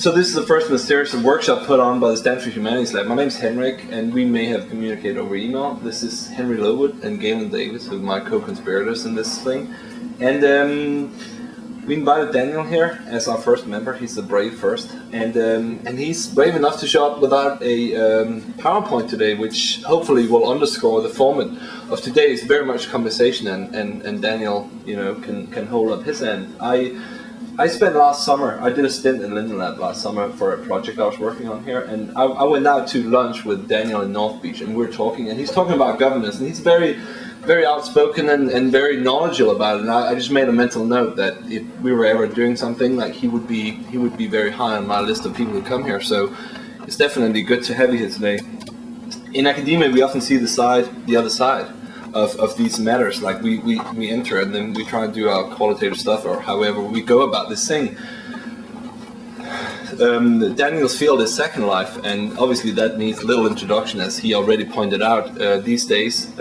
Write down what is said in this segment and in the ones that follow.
So this is the first in a series of workshop put on by the Stanford Humanities Lab. My name is Henrik, and we may have communicated over email. This is Henry Lowood and Galen Davis, who are my co-conspirators in this thing. And we invited Daniel here as our first member. He's the brave first. And he's brave enough to show up without a PowerPoint today, which hopefully will underscore the format of today. Is very much conversation, and Daniel, can hold up his end. I spent last summer, I did a stint in Linden Lab last summer for a project I was working on here, and I went out to lunch with Daniel in North Beach, and we were talking, and he's talking about governance, and he's very, very outspoken and very knowledgeable about it, and I just made a mental note that if we were ever doing something, like he would be very high on my list of people who come here, so it's definitely good to have you here today. In academia, we often see the other side of these matters, like we enter and then we try and do our qualitative stuff or however we go about this thing. Daniel's field is Second Life, and obviously that needs a little introduction, as he already pointed out these days.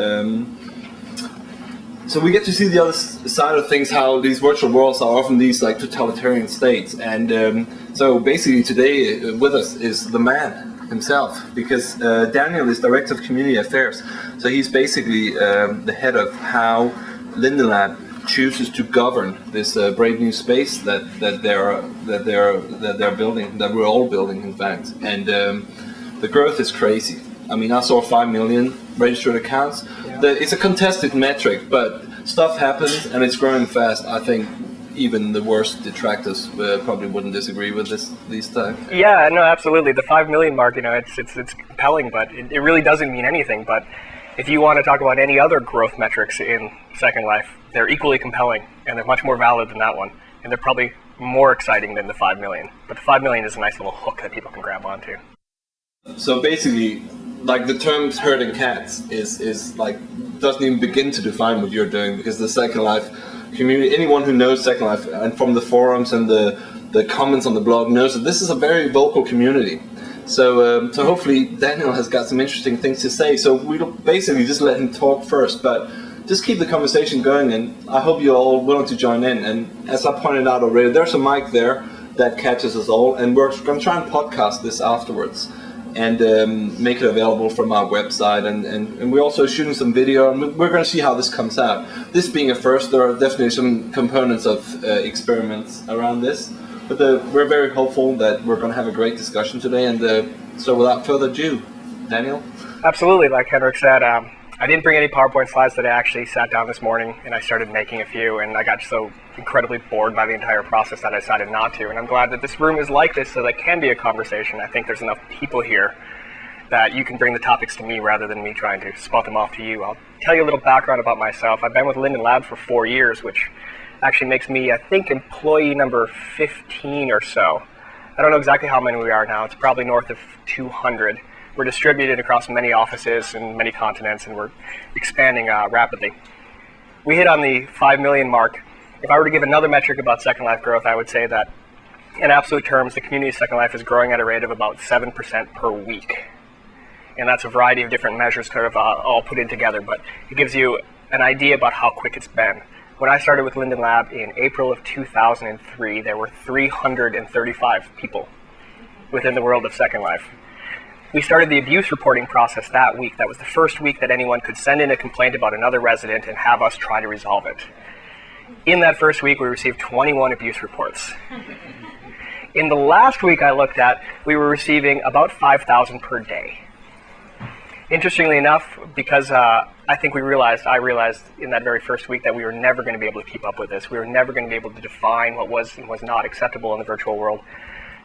So we get to see the other side of things, how these virtual worlds are often these like totalitarian states, and so basically today with us is the man himself, because Daniel is Director of Community Affairs, so he's basically the head of how Linden Lab chooses to govern this brave new space that they're building, that we're all building, in fact, and the growth is crazy. I mean, I saw 5 million registered accounts. Yeah. It's a contested metric, but stuff happens and it's growing fast. I think even the worst detractors probably wouldn't disagree with these times. Yeah, no, absolutely. The 5 million mark, it's compelling, but it really doesn't mean anything. But if you want to talk about any other growth metrics in Second Life, they're equally compelling, and they're much more valid than that one. And they're probably more exciting than the 5 million. But the 5 million is a nice little hook that people can grab onto. So basically, like the term herding cats is like doesn't even begin to define what you're doing, because the Second Life community, anyone who knows Second Life and from the forums and the comments on the blog knows that this is a very vocal community. So so hopefully Daniel has got some interesting things to say. So we'll basically just let him talk first, but just keep the conversation going, and I hope you're all willing to join in. And as I pointed out already, there's a mic there that catches us all, and we're going to try and podcast this afterwards and make it available from our website, and we're also shooting some video, and we're going to see how this comes out. This being a first, there are definitely some components of experiments around this, but we're very hopeful that we're going to have a great discussion today, and so without further ado, Daniel? Absolutely, like Henrik said, I didn't bring any PowerPoint slides today. I actually sat down this morning and I started making a few, and I got so incredibly bored by the entire process that I decided not to. And I'm glad that this room is like this, so that can be a conversation. I think there's enough people here that you can bring the topics to me rather than me trying to spot them off to you. I'll tell you a little background about myself. I've been with Linden Lab for 4 years, which actually makes me, I think, employee number 15 or so. I don't know exactly how many we are now. It's probably north of 200. We're distributed across many offices and many continents, and we're expanding rapidly. We hit on the 5 million mark. If I were to give another metric about Second Life growth, I would say that in absolute terms, the community of Second Life is growing at a rate of about 7% per week. And that's a variety of different measures kind of all put in together, but it gives you an idea about how quick it's been. When I started with Linden Lab in April of 2003, there were 335 people within the world of Second Life. We started the abuse reporting process that week. That was the first week that anyone could send in a complaint about another resident and have us try to resolve it. In that first week, we received 21 abuse reports. In the last week I looked at, we were receiving about 5,000 per day. Interestingly enough, because I realized in that very first week that we were never going to be able to keep up with this. We were never going to be able to define what was and was not acceptable in the virtual world.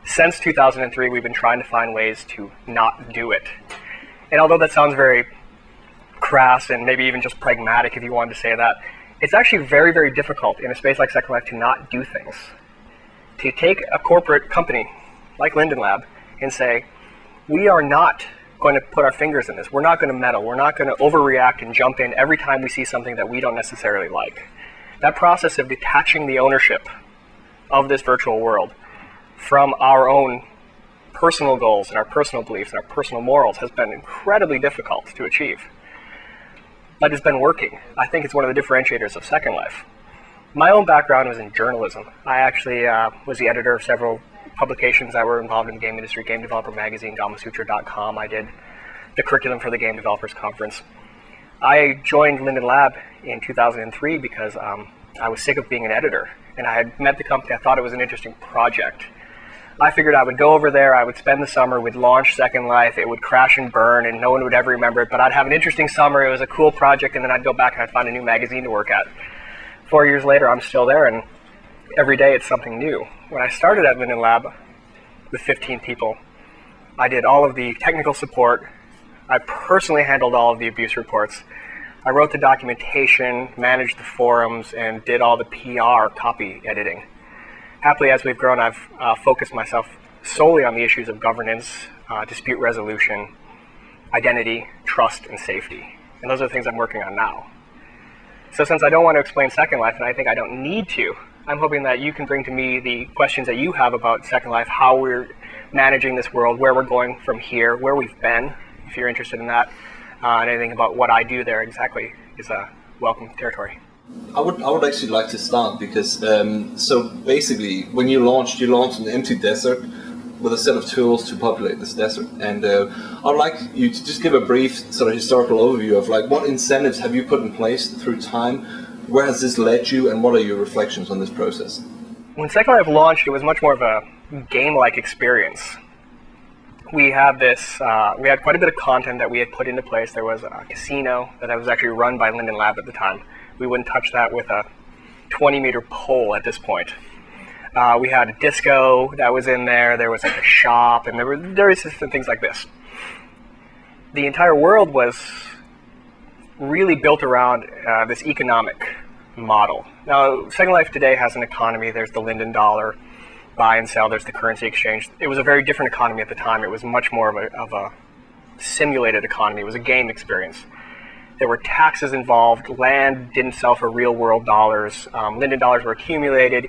Since 2003, we've been trying to find ways to not do it. And although that sounds very crass and maybe even just pragmatic if you wanted to say that, it's actually very, very difficult in a space like Second Life to not do things. To take a corporate company like Linden Lab and say, we are not going to put our fingers in this. We're not going to meddle. We're not going to overreact and jump in every time we see something that we don't necessarily like. That process of detaching the ownership of this virtual world from our own personal goals and our personal beliefs and our personal morals has been incredibly difficult to achieve. But it's been working. I think it's one of the differentiators of Second Life. My own background was in journalism. I actually was the editor of several publications that were involved in the game industry, Game Developer Magazine, gamasutra.com. I did the curriculum for the Game Developers Conference. I joined Linden Lab in 2003 because I was sick of being an editor, and I had met the company. I thought it was an interesting project. I figured I would go over there, I would spend the summer, we'd launch Second Life, it would crash and burn, and no one would ever remember it, but I'd have an interesting summer, it was a cool project, and then I'd go back and I'd find a new magazine to work at. 4 years later, I'm still there, and every day it's something new. When I started at Linden Lab with 15 people, I did all of the technical support, I personally handled all of the abuse reports, I wrote the documentation, managed the forums, and did all the PR copy editing. Happily, as we've grown, I've focused myself solely on the issues of governance, dispute resolution, identity, trust, and safety. And those are the things I'm working on now. So since I don't want to explain Second Life, and I think I don't need to, I'm hoping that you can bring to me the questions that you have about Second Life, how we're managing this world, where we're going from here, where we've been, if you're interested in that, and anything about what I do there exactly is a welcome territory. I would actually like to start because so basically when you launched an empty desert with a set of tools to populate this desert, and I'd like you to just give a brief sort of historical overview of like what incentives have you put in place through time, where has this led you, and what are your reflections on this process? When Second Life launched, it was much more of a game-like experience. We had quite a bit of content that we had put into place. There was a casino that was actually run by Linden Lab at the time. We wouldn't touch that with a 20-meter pole at this point. We had a disco that was in there. There was like a shop, and there were various different things like this. The entire world was really built around this economic model. Now, Second Life today has an economy. There's the Linden dollar, buy and sell. There's the currency exchange. It was a very different economy at the time. It was much more of a simulated economy. It was a game experience. There were taxes involved. Land didn't sell for real-world dollars. Linden dollars were accumulated.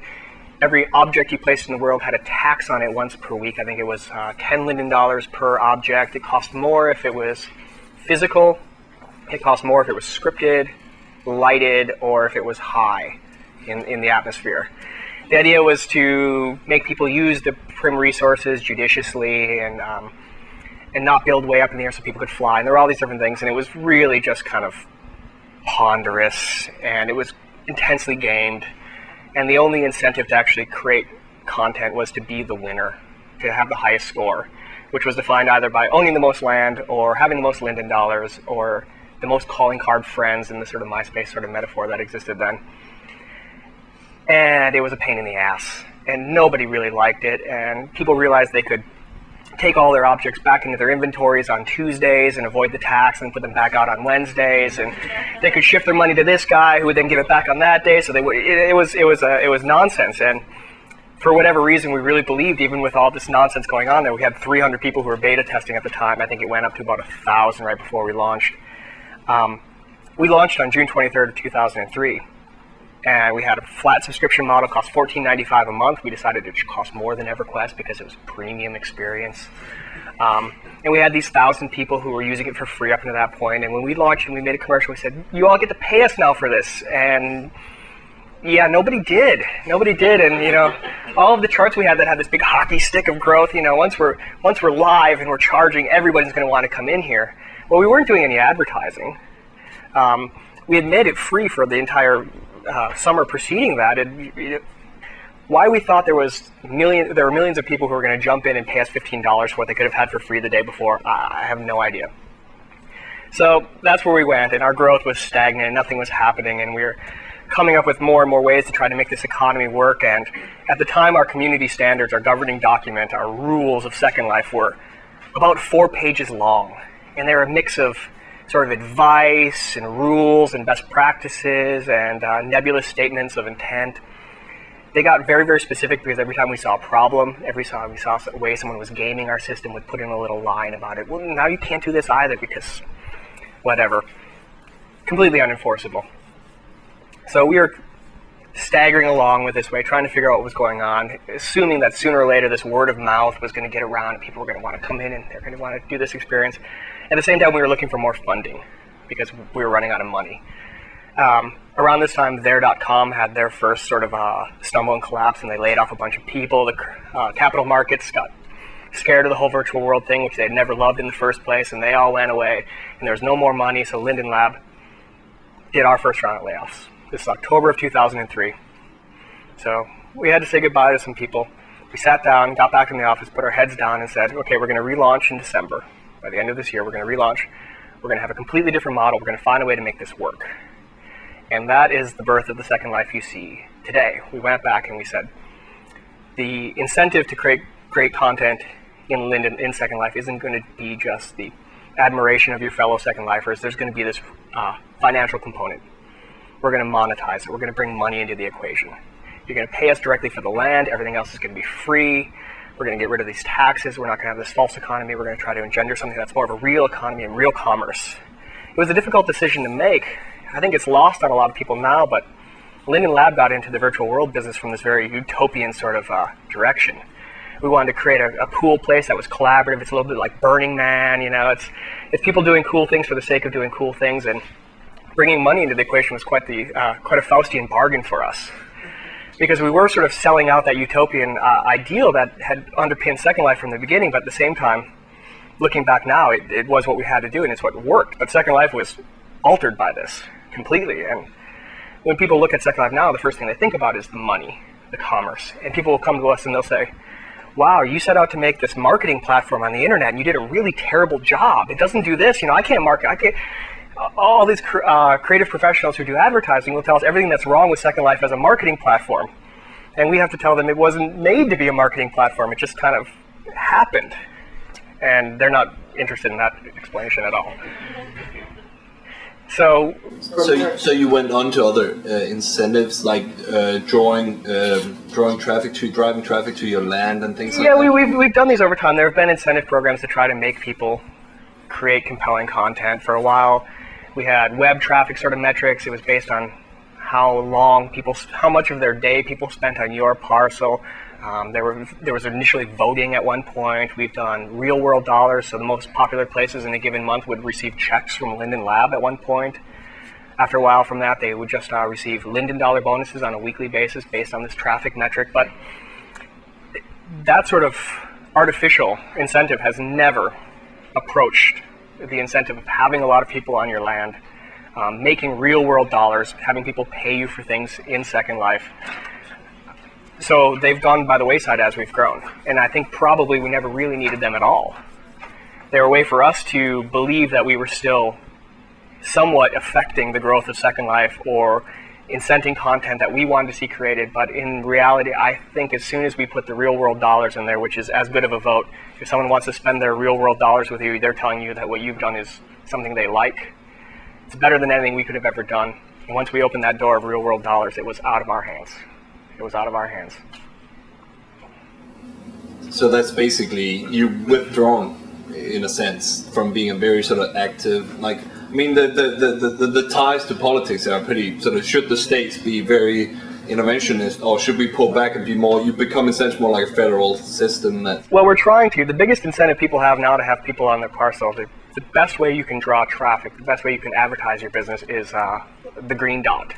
Every object you placed in the world had a tax on it once per week. I think it was 10 Linden dollars per object. It cost more if it was physical. It cost more if it was scripted, lighted, or if it was high in the atmosphere. The idea was to make people use the prim resources judiciously and not build way up in the air so people could fly. And there were all these different things, and it was really just kind of ponderous, and it was intensely gamed. And the only incentive to actually create content was to be the winner, to have the highest score, which was defined either by owning the most land or having the most Linden dollars or the most calling card friends in the sort of MySpace sort of metaphor that existed then. And it was a pain in the ass, and nobody really liked it, and people realized they could take all their objects back into their inventories on Tuesdays and avoid the tax and put them back out on Wednesdays, and they could shift their money to this guy who would then give it back on that day. So it was nonsense. And for whatever reason, we really believed, even with all this nonsense going on there, we had 300 people who were beta testing at the time. I think it went up to about 1,000 right before we launched. We launched on June 23rd of 2003. And we had a flat subscription model, cost $14.95 a month. We decided it should cost more than EverQuest because it was a premium experience. And we had these 1,000 people who were using it for free up to that point. And when we launched and we made a commercial, we said, you all get to pay us now for this. And yeah, nobody did. Nobody did. And all of the charts we had that had this big hockey stick of growth, once we're live and we're charging, everybody's going to want to come in here. Well, we weren't doing any advertising. We had made it free for the entire summer preceding that. Why we thought there were millions of people who were going to jump in and pay us $15 for what they could have had for free the day before, I have no idea. So that's where we went, and our growth was stagnant, and nothing was happening, and we were coming up with more and more ways to try to make this economy work. And at the time, our community standards, our governing document, our rules of Second Life were about 4 pages long, and they were a mix of sort of advice and rules and best practices and nebulous statements of intent. They got very, very specific because every time we saw a problem, every time we saw a way someone was gaming our system, would put in a little line about it. Well, now you can't do this either because whatever. Completely unenforceable. So we were staggering along with this way, trying to figure out what was going on, assuming that sooner or later this word of mouth was going to get around and people were going to want to come in and they're going to want to do this experience. At the same time, we were looking for more funding because we were running out of money. Around this time, There.com had their first sort of stumble and collapse, and they laid off a bunch of people. The capital markets got scared of the whole virtual world thing, which they had never loved in the first place, and they all went away, and there was no more money, so Linden Lab did our first round of layoffs. This is October of 2003. So we had to say goodbye to some people. We sat down, got back in the office, put our heads down, and said, okay, we're going to relaunch in December. By the end of this year, we're going to relaunch. We're going to have a completely different model. We're going to find a way to make this work. And that is the birth of the Second Life you see today. We went back and we said, the incentive to create great content in Second Life isn't going to be just the admiration of your fellow Second Lifers. There's going to be this financial component. We're going to monetize it. We're going to bring money into the equation. You're going to pay us directly for the land. Everything else is going to be free. We're going to get rid of these taxes. We're not going to have this false economy. We're going to try to engender something that's more of a real economy and real commerce. It was a difficult decision to make. I think it's lost on a lot of people now, but Linden Lab got into the virtual world business from this very utopian sort of direction. We wanted to create a cool place that was collaborative. It's a little bit like Burning Man, you know. It's people doing cool things for the sake of doing cool things, and bringing money into the equation was quite a Faustian bargain for us, because we were sort of selling out that utopian ideal that had underpinned Second Life from the beginning. But at the same time, looking back now, it was what we had to do, and it's what worked. But Second Life was altered by this completely. And when people look at Second Life now, the first thing they think about is the money, the commerce. And people will come to us and they'll say, wow, you set out to make this marketing platform on the internet and you did a really terrible job. It doesn't do this, you know, I can't market, all these creative professionals who do advertising will tell us everything that's wrong with Second Life as a marketing platform. And we have to tell them it wasn't made to be a marketing platform, it just kind of happened. And they're not interested in that explanation at all. So you went on to other incentives like driving traffic to your land and things like that? Yeah, we've done these over time. There have been incentive programs to try to make people create compelling content. For a while, we had web traffic sort of metrics. It was based on how much of their day people spent on your parcel. There was initially voting at one point. We've done real world dollars, so the most popular places in a given month would receive checks from Linden Lab at one point. After a while from that, they would just receive Linden dollar bonuses on a weekly basis based on this traffic metric. But that sort of artificial incentive has never approached the incentive of having a lot of people on your land, making real world dollars, having people pay you for things in Second Life. So they've gone by the wayside as we've grown. And I think probably we never really needed them at all. They were a way for us to believe that we were still somewhat affecting the growth of Second Life or incenting content that we wanted to see created. But in reality, I think as soon as we put the real world dollars in there, which is as good of a vote, if someone wants to spend their real world dollars with you, they're telling you that what you've done is something they like. It's better than anything we could have ever done. And once we opened that door of real world dollars, it was out of our hands. It was out of our hands. So that's basically you withdrawn, in a sense, from being a very sort of active, like, I mean, the ties to politics are pretty sort of, should the states be very interventionist, or should we pull back and be more, you become essentially more like a federal system that... Well, we're trying to. The biggest incentive people have now to have people on their parcel, the best way you can draw traffic, the best way you can advertise your business is the green dot.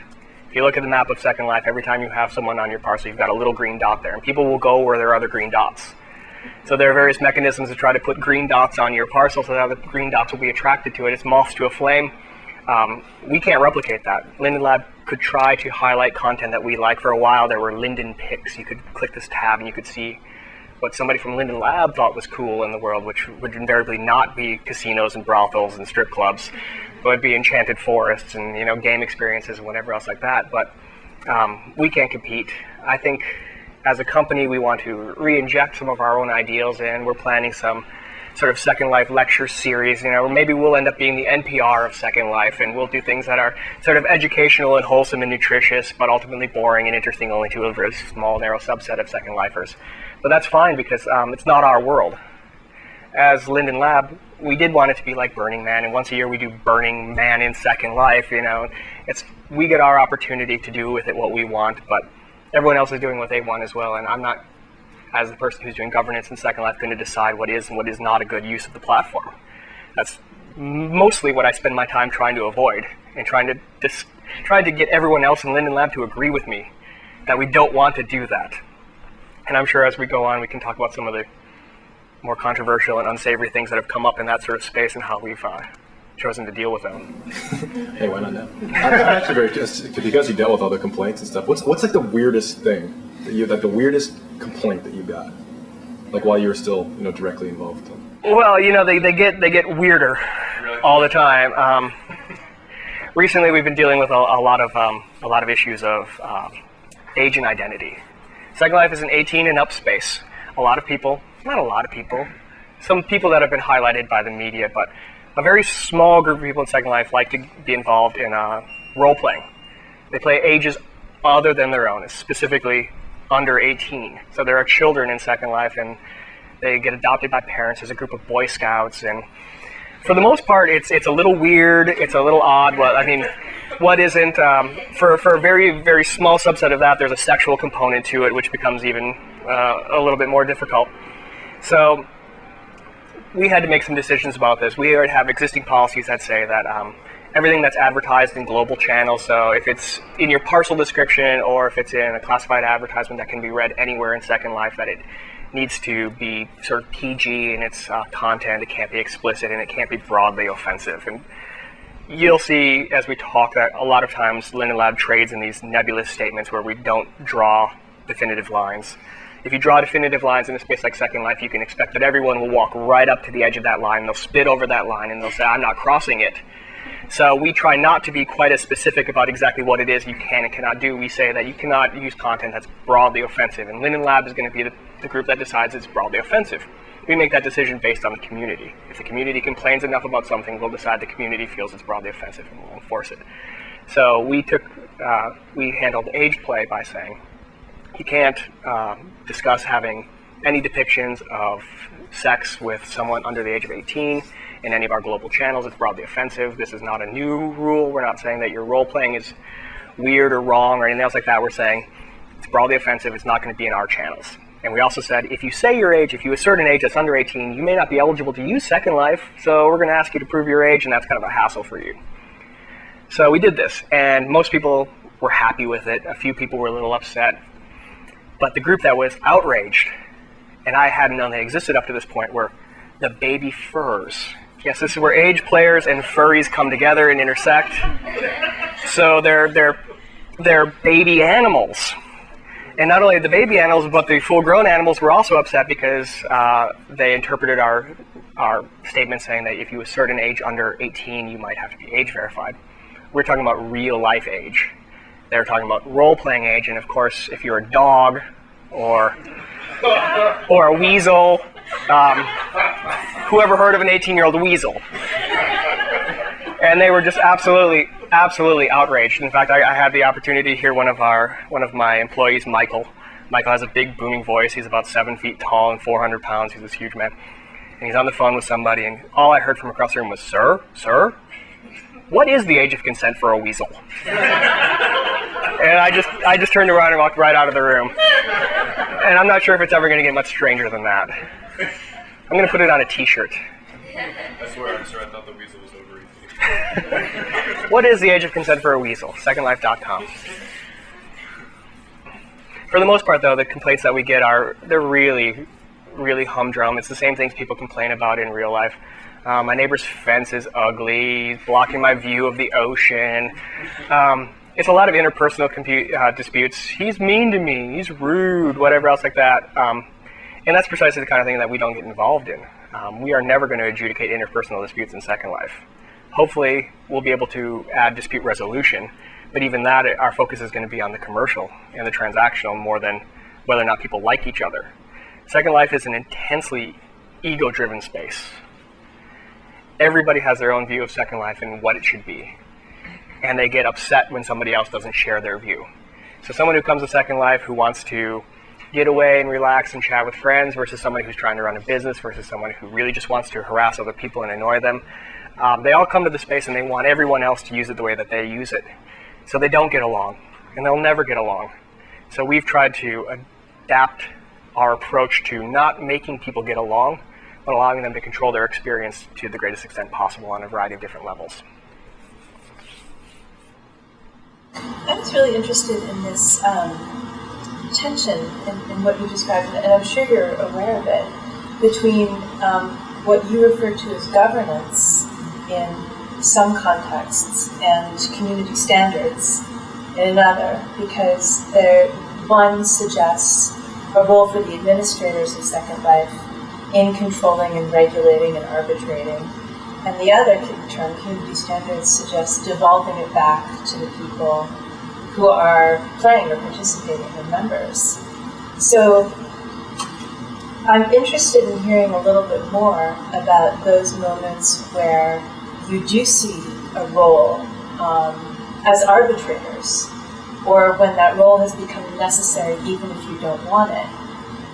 If you look at the map of Second Life, every time you have someone on your parcel, you've got a little green dot there, and people will go where there are other green dots. So there are various mechanisms to try to put green dots on your parcel so that the green dots will be attracted to it. It's moths to a flame. We can't replicate that. Linden Lab could try to highlight content that we like. For a while, there were Linden picks. You could click this tab and you could see what somebody from Linden Lab thought was cool in the world, which would invariably not be casinos and brothels and strip clubs. It would be enchanted forests and, you know, game experiences and whatever else like that. But we can't compete. I think as a company, we want to re-inject some of our own ideals in. We're planning some sort of Second Life lecture series, you know, or maybe we'll end up being the NPR of Second Life, and we'll do things that are sort of educational and wholesome and nutritious, but ultimately boring and interesting only to a very small, narrow subset of Second Lifers. But that's fine because it's not our world. As Linden Lab, we did want it to be like Burning Man, and once a year we do Burning Man in Second Life, you know. We get our opportunity to do with it what we want, but everyone else is doing what they want as well, and I'm not, as the person who's doing governance in Second Life, going to decide what is and what is not a good use of the platform. That's mostly what I spend my time trying to avoid, and trying to get everyone else in Linden Lab to agree with me that we don't want to do that. And I'm sure as we go on, we can talk about some of the more controversial and unsavory things that have come up in that sort of space and how we've chosen to deal with them. Hey, why not now? I'm actually very curious, because you dealt with all the complaints and stuff. What's like the weirdest thing that the weirdest complaint that you got, like while you were still directly involved? Well, they get weirder all the time. Recently, we've been dealing with a lot of issues of age and identity. Second Life is an 18 and up space. A lot of people, not a lot of people, some people that have been highlighted by the media, but a very small group of people in Second Life like to be involved in role-playing. They play ages other than their own, specifically under 18. So there are children in Second Life, and they get adopted by parents as a group of Boy Scouts. And for the most part, it's a little weird, it's a little odd. What isn't, for a very, very small subset of that, there's a sexual component to it, which becomes even a little bit more difficult. So we had to make some decisions about this. We already have existing policies that say that everything that's advertised in global channels, so if it's in your parcel description or if it's in a classified advertisement that can be read anywhere in Second Life, that it needs to be sort of PG in its content. It can't be explicit and it can't be broadly offensive. And you'll see as we talk that a lot of times Linden Lab trades in these nebulous statements where we don't draw definitive lines. If you draw definitive lines in a space like Second Life, you can expect that everyone will walk right up to the edge of that line, they'll spit over that line, and they'll say, I'm not crossing it. So we try not to be quite as specific about exactly what it is you can and cannot do. We say that you cannot use content that's broadly offensive, and Linden Lab is going to be the group that decides it's broadly offensive. We make that decision based on the community. If the community complains enough about something, we'll decide the community feels it's broadly offensive and we'll enforce it. So we handled age play by saying, you can't discuss having any depictions of sex with someone under the age of 18 in any of our global channels. It's broadly offensive. This is not a new rule. We're not saying that your role-playing is weird or wrong or anything else like that. We're saying it's broadly offensive. It's not going to be in our channels. And we also said, if you say your age, if you assert an age that's under 18, you may not be eligible to use Second Life, so we're going to ask you to prove your age, and that's kind of a hassle for you. So we did this, and most people were happy with it. A few people were a little upset. But the group that was outraged, and I hadn't known they existed up to this point, were the baby furs. Yes, this is where age players and furries come together and intersect. So they're baby animals. And not only the baby animals, but the full-grown animals were also upset because they interpreted our statement saying that if you assert an age under 18, you might have to be age verified. We're talking about real-life age. They're talking about role-playing age, and of course, if you're a dog or a weasel, whoever heard of an 18-year-old weasel? And they were just absolutely outraged. In fact, I had the opportunity to hear one of my employees, Michael. Michael has a big booming voice. He's about 7 feet tall and 400 pounds. He's this huge man. And he's on the phone with somebody, and all I heard from across the room was, Sir, what is the age of consent for a weasel? And I just turned around and walked right out of the room. And I'm not sure if it's ever going to get much stranger than that. I'm going to put it on a t-shirt. I swear, sir, I thought the weasel was over 18. What is the age of consent for a weasel? SecondLife.com. For the most part, though, the complaints that we get they're really, really humdrum. It's the same things people complain about in real life. My neighbor's fence is ugly, he's blocking my view of the ocean. It's a lot of interpersonal disputes. He's mean to me, he's rude, whatever else like that. And that's precisely the kind of thing that we don't get involved in. We are never going to adjudicate interpersonal disputes in Second Life. Hopefully, we'll be able to add dispute resolution, but even that, our focus is going to be on the commercial and the transactional more than whether or not people like each other. Second Life is an intensely ego-driven space. Everybody has their own view of Second Life and what it should be. And they get upset when somebody else doesn't share their view. So someone who comes to Second Life who wants to get away and relax and chat with friends versus somebody who's trying to run a business versus someone who really just wants to harass other people and annoy them, they all come to the space and they want everyone else to use it the way that they use it. So they don't get along, and they'll never get along. So we've tried to adapt our approach to not making people get along, on allowing them to control their experience to the greatest extent possible on a variety of different levels. I was really interested in this tension in what you described, and I'm sure you're aware of it, between what you refer to as governance in some contexts and community standards in another, because one suggests a role for the administrators of Second Life in controlling and regulating and arbitrating, and the other term, community standards, suggests devolving it back to the people who are playing or participating in members. So I'm interested in hearing a little bit more about those moments where you do see a role as arbitrators, or when that role has become necessary even if you don't want it,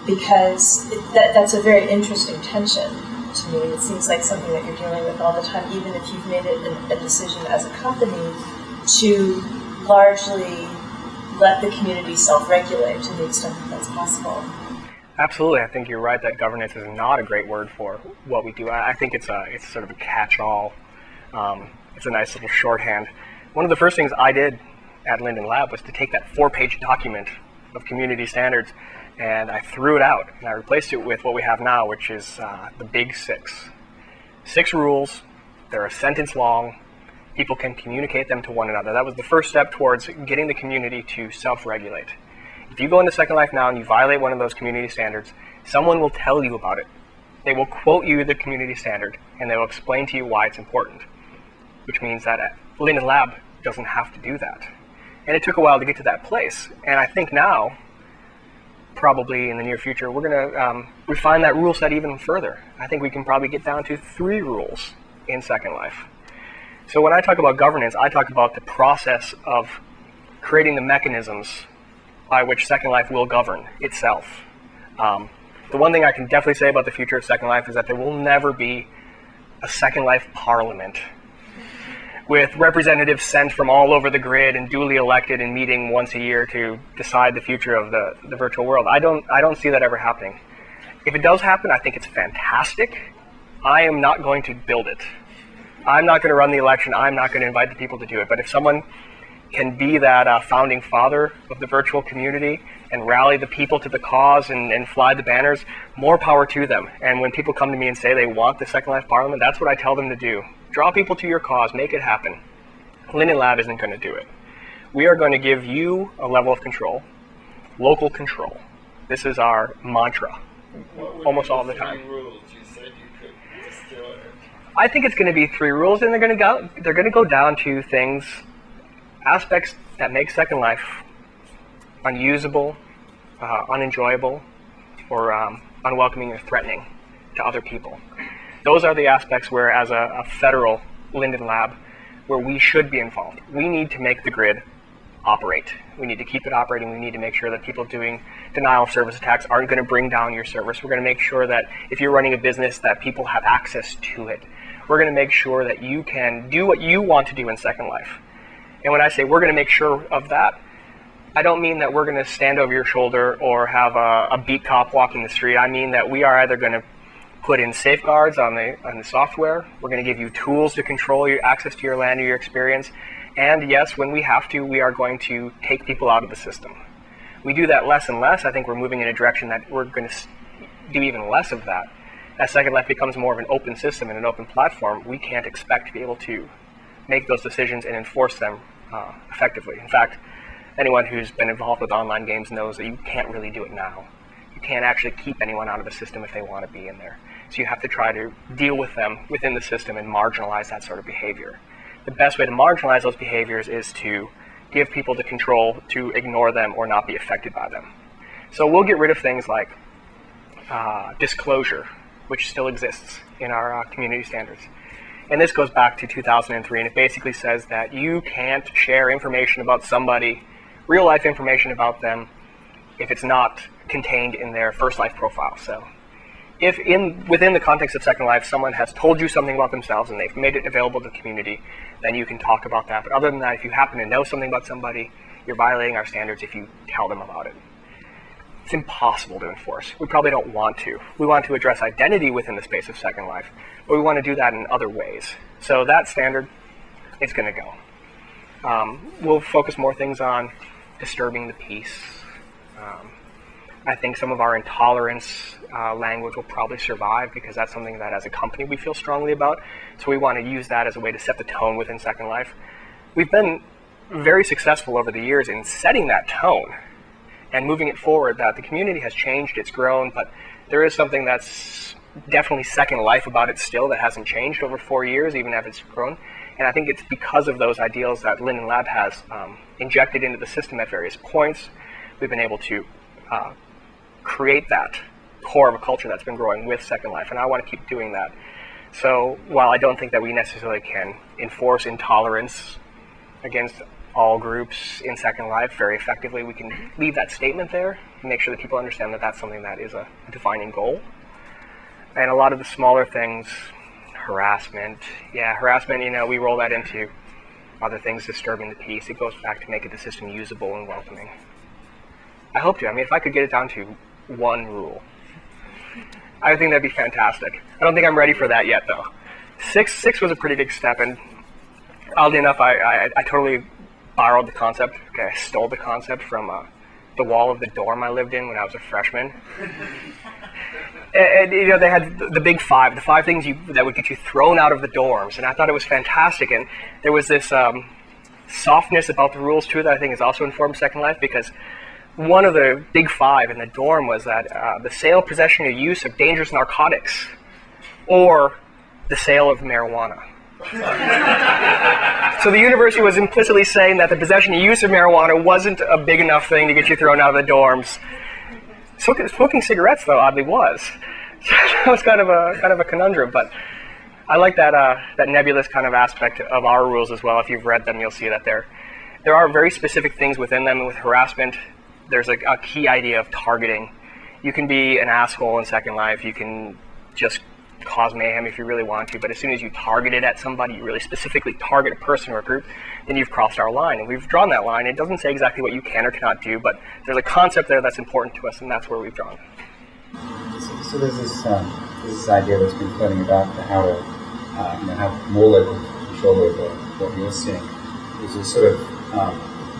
because that's a very interesting tension to me. It seems like something that you're dealing with all the time, even if you've made it a decision as a company to largely let the community self-regulate to the extent that that's possible. Absolutely, I think you're right that governance is not a great word for what we do. I think it's sort of a catch-all. It's a nice little shorthand. One of the first things I did at Linden Lab was to take that 4-page document of community standards, and I threw it out, and I replaced it with what we have now, which is the Big Six. 6 rules. They're a sentence long. People can communicate them to one another. That was the first step towards getting the community to self-regulate. If you go into Second Life now and you violate one of those community standards, someone will tell you about it. They will quote you the community standard, and they will explain to you why it's important, which means that Linden Lab doesn't have to do that. And it took a while to get to that place. And I think now, probably in the near future, we're going to refine that rule set even further. I think we can probably get down to 3 rules in Second Life. So when I talk about governance, I talk about the process of creating the mechanisms by which Second Life will govern itself. The one thing I can definitely say about the future of Second Life is that there will never be a Second Life parliament with representatives sent from all over the grid and duly elected and meeting once a year to decide the future of the virtual world. I don't see that ever happening. If it does happen, I think it's fantastic. I am not going to build it. I'm not going to run the election. I'm not going to invite the people to do it. But if someone can be that founding father of the virtual community and rally the people to the cause and fly the banners, more power to them. And when people come to me and say they want the Second Life Parliament, that's what I tell them to do. Draw people to your cause, make it happen. Linden Lab isn't going to do it. We are going to give you a level of control, local control. This is our mantra, almost all the time. Rules? You said you could distill it. I think it's going to be 3 rules, and they're going to go down to things, aspects that make Second Life unusable, unenjoyable, or unwelcoming or threatening to other people. Those are the aspects where, as a federal Linden Lab, where we should be involved. We need to make the grid operate. We need to keep it operating. We need to make sure that people doing denial of service attacks aren't going to bring down your service. We're going to make sure that if you're running a business, that people have access to it. We're going to make sure that you can do what you want to do in Second Life. And when I say we're going to make sure of that, I don't mean that we're going to stand over your shoulder or have a beat cop walking the street. I mean that we are either going to put in safeguards on the software. We're going to give you tools to control your access to your land or your experience. And yes, when we have to, we are going to take people out of the system. We do that less and less. I think we're moving in a direction that we're going to do even less of that. As Second Life becomes more of an open system and an open platform, we can't expect to be able to make those decisions and enforce them effectively. In fact, anyone who's been involved with online games knows that you can't really do it now. You can't actually keep anyone out of the system if they want to be in there. So you have to try to deal with them within the system and marginalize that sort of behavior. The best way to marginalize those behaviors is to give people the control to ignore them or not be affected by them. So we'll get rid of things like disclosure, which still exists in our community standards. And this goes back to 2003, and it basically says that you can't share information about somebody, real life information about them, if it's not contained in their First Life profile. So if within the context of Second Life, someone has told you something about themselves and they've made it available to the community, then you can talk about that. But other than that, if you happen to know something about somebody, you're violating our standards if you tell them about it. It's impossible to enforce. We probably don't want to. We want to address identity within the space of Second Life, but we want to do that in other ways. So that standard, it's going to go. We'll focus more things on disturbing the peace. I think some of our intolerance language will probably survive because that's something that as a company we feel strongly about. So we want to use that as a way to set the tone within Second Life. We've been very successful over the years in setting that tone and moving it forward. That the community has changed, it's grown, but there is something that's definitely Second Life about it still that hasn't changed over 4 years, even as it's grown. And I think it's because of those ideals that Linden Lab has injected into the system at various points. We've been able to create that core of a culture that's been growing with Second Life, and I want to keep doing that. So while I don't think that we necessarily can enforce intolerance against all groups in Second Life very effectively, we can leave that statement there and make sure that people understand that that's something that is a defining goal. And a lot of the smaller things, harassment, we roll that into other things, disturbing the peace. It goes back to making the system usable and welcoming. I hope to. I mean, if I could get it down to one rule, I think that'd be fantastic. I don't think I'm ready for that yet, though. Six was a pretty big step, and oddly enough, I totally borrowed the concept. Okay, I stole the concept from the wall of the dorm I lived in when I was a freshman. And they had the big five, the 5 things that would get you thrown out of the dorms, and I thought it was fantastic. And there was this softness about the rules too that I think has also informed Second Life, because one of the big 5 in the dorm was that the sale, possession, or use of dangerous narcotics, or the sale of marijuana. So the university was implicitly saying that the possession and use of marijuana wasn't a big enough thing to get you thrown out of the dorms. Smoking cigarettes, though, oddly was. So that was kind of a conundrum, but I like that nebulous kind of aspect of our rules as well. If you've read them, you'll see that there are very specific things within them. With harassment, there's a key idea of targeting. You can be an asshole in Second Life. You can just cause mayhem if you really want to, but as soon as you target it at somebody, you really specifically target a person or a group, then you've crossed our line, and we've drawn that line. It doesn't say exactly what you can or cannot do, but there's a concept there that's important to us, and that's where we've drawn it. So there's this idea that's been floating about how to have more local control over what you're seeing. There's a sort of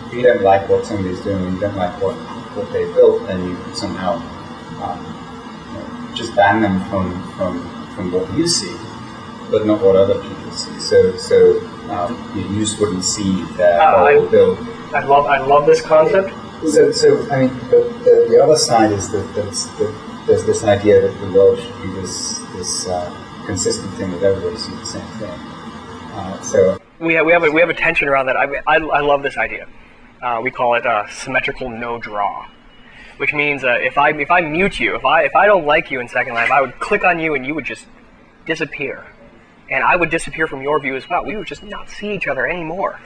if you don't like what somebody's doing, you don't like what they built, then you somehow just ban them from what you see, but not what other people see. So you just wouldn't see that build. I love this concept. So I mean, the other side is that there's this idea that the world should be this consistent thing that everybody sees the same thing. So we have a tension around that. I love this idea. We call it symmetrical no draw, which means if I mute you, if I don't like you in Second Life, I would click on you and you would just disappear, and I would disappear from your view as well. We would just not see each other anymore.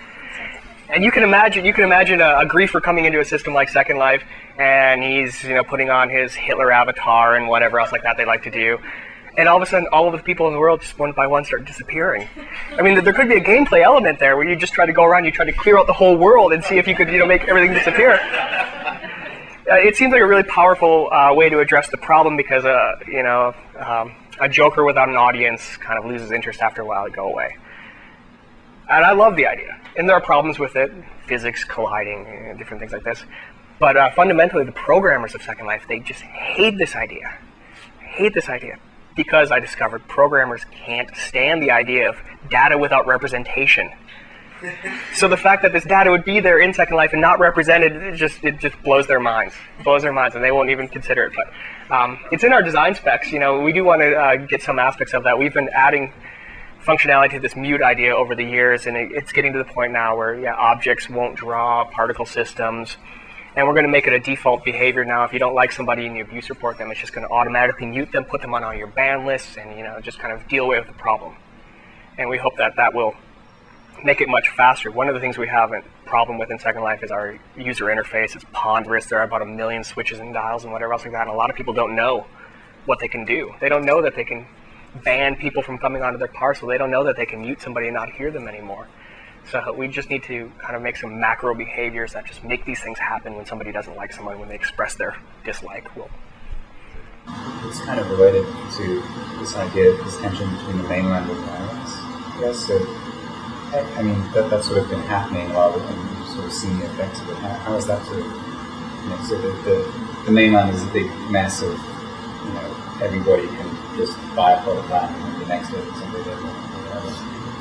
And you can imagine a griefer coming into a system like Second Life, and he's putting on his Hitler avatar and whatever else like that they like to do, and all of a sudden all of the people in the world just one by one start disappearing. I mean, there could be a gameplay element there where you just try to go around, you try to clear out the whole world and see if you could make everything disappear. It seems like a really powerful way to address the problem, because a joker without an audience kind of loses interest after a while. It go away. And I love the idea. And there are problems with it, physics colliding, different things like this. But fundamentally, the programmers of Second Life, they just hate this idea. Because I discovered programmers can't stand the idea of data without representation. So the fact that this data would be there in Second Life and not represented, it just blows their minds. And they won't even consider it. But it's in our design specs. We do want to get some aspects of that. We've been adding functionality to this mute idea over the years, and it's getting to the point now where objects won't draw particle systems, and we're going to make it a default behavior now. If you don't like somebody and you abuse report them, it's just going to automatically mute them, put them on all your ban lists, and just kind of deal with the problem. And we hope that will make it much faster. One of the things we have a problem with in Second Life is our user interface. It's ponderous. There are about 1 million switches and dials and whatever else like that, and a lot of people don't know what they can do. They don't know that they can ban people from coming onto their parcel. They don't know that they can mute somebody and not hear them anymore. So we just need to kind of make some macro behaviors that just make these things happen when somebody doesn't like someone, when they express their dislike. Well, it's kind of related to this idea of this tension between the mainland and the islands. Yes, so I mean that's sort of been happening rather than you've sort of seen the effects of it. How is that sort of, so the mainland is a big mess of, everybody can just buy a plot of land and the next day somebody does it.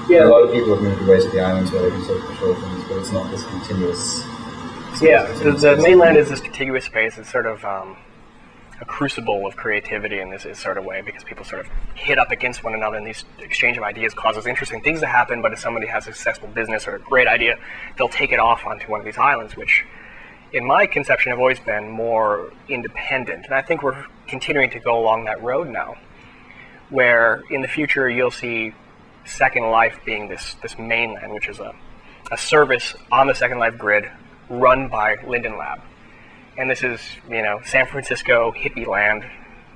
Yeah, a lot of people have moved away to the islands where they can sort of control things, but it's not this continuous. Yeah, the mainland is this contiguous space. It's sort of a crucible of creativity in this sort of way, because people sort of hit up against one another, and these exchange of ideas causes interesting things to happen. But if somebody has a successful business or a great idea, they'll take it off onto one of these islands, which in my conception have always been more independent. And I think we're continuing to go along that road now, where in the future you'll see Second Life being this mainland, which is a service on the Second Life grid run by Linden Lab. And this is, San Francisco hippie land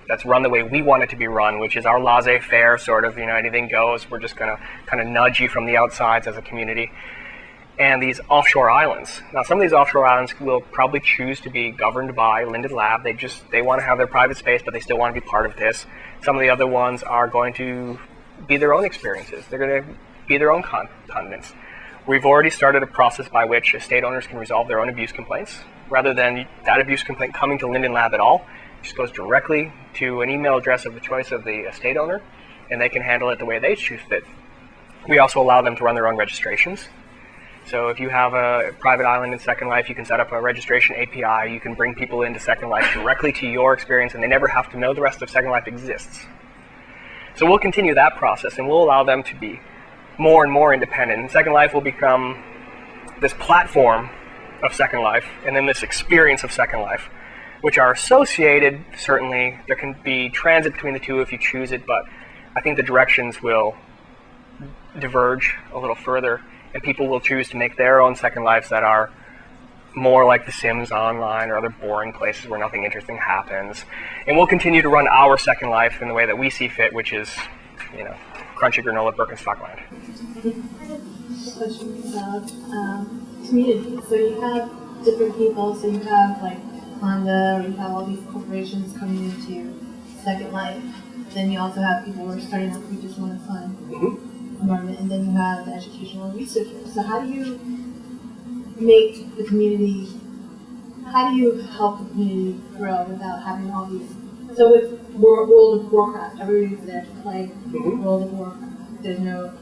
that's run the way we want it to be run, which is our laissez-faire sort of, anything goes. We're just going to kind of nudge you from the outsides as a community. And these offshore islands. Now, some of these offshore islands will probably choose to be governed by Linden Lab. They want to have their private space, but they still want to be part of this. Some of the other ones are going to be their own experiences. They're going to be their own continents. We've already started a process by which estate owners can resolve their own abuse complaints. Rather than that abuse complaint coming to Linden Lab at all, it just goes directly to an email address of the choice of the estate owner, and they can handle it the way they choose fit. We also allow them to run their own registrations. So if you have a private island in Second Life, you can set up a registration API. You can bring people into Second Life directly to your experience, and they never have to know the rest of Second Life exists. So we'll continue that process, and we'll allow them to be more and more independent. And Second Life will become this platform of Second Life, and then this experience of Second Life, which are associated. Certainly, there can be transit between the two if you choose it, but I think the directions will diverge a little further, and people will choose to make their own Second Lives that are more like The Sims Online or other boring places where nothing interesting happens. And we'll continue to run our Second Life in the way that we see fit, which is, crunchy granola Birkenstock land. Question about community. So you have different people. So you have like Honda, or you have all these corporations coming into Second Life. Then you also have people who are starting off with just want a fun environment, and then you have the educational researchers. So how do you make the community? How do you help the community grow without having all these? So with World of Warcraft, everybody's there to play World of Warcraft. There's no,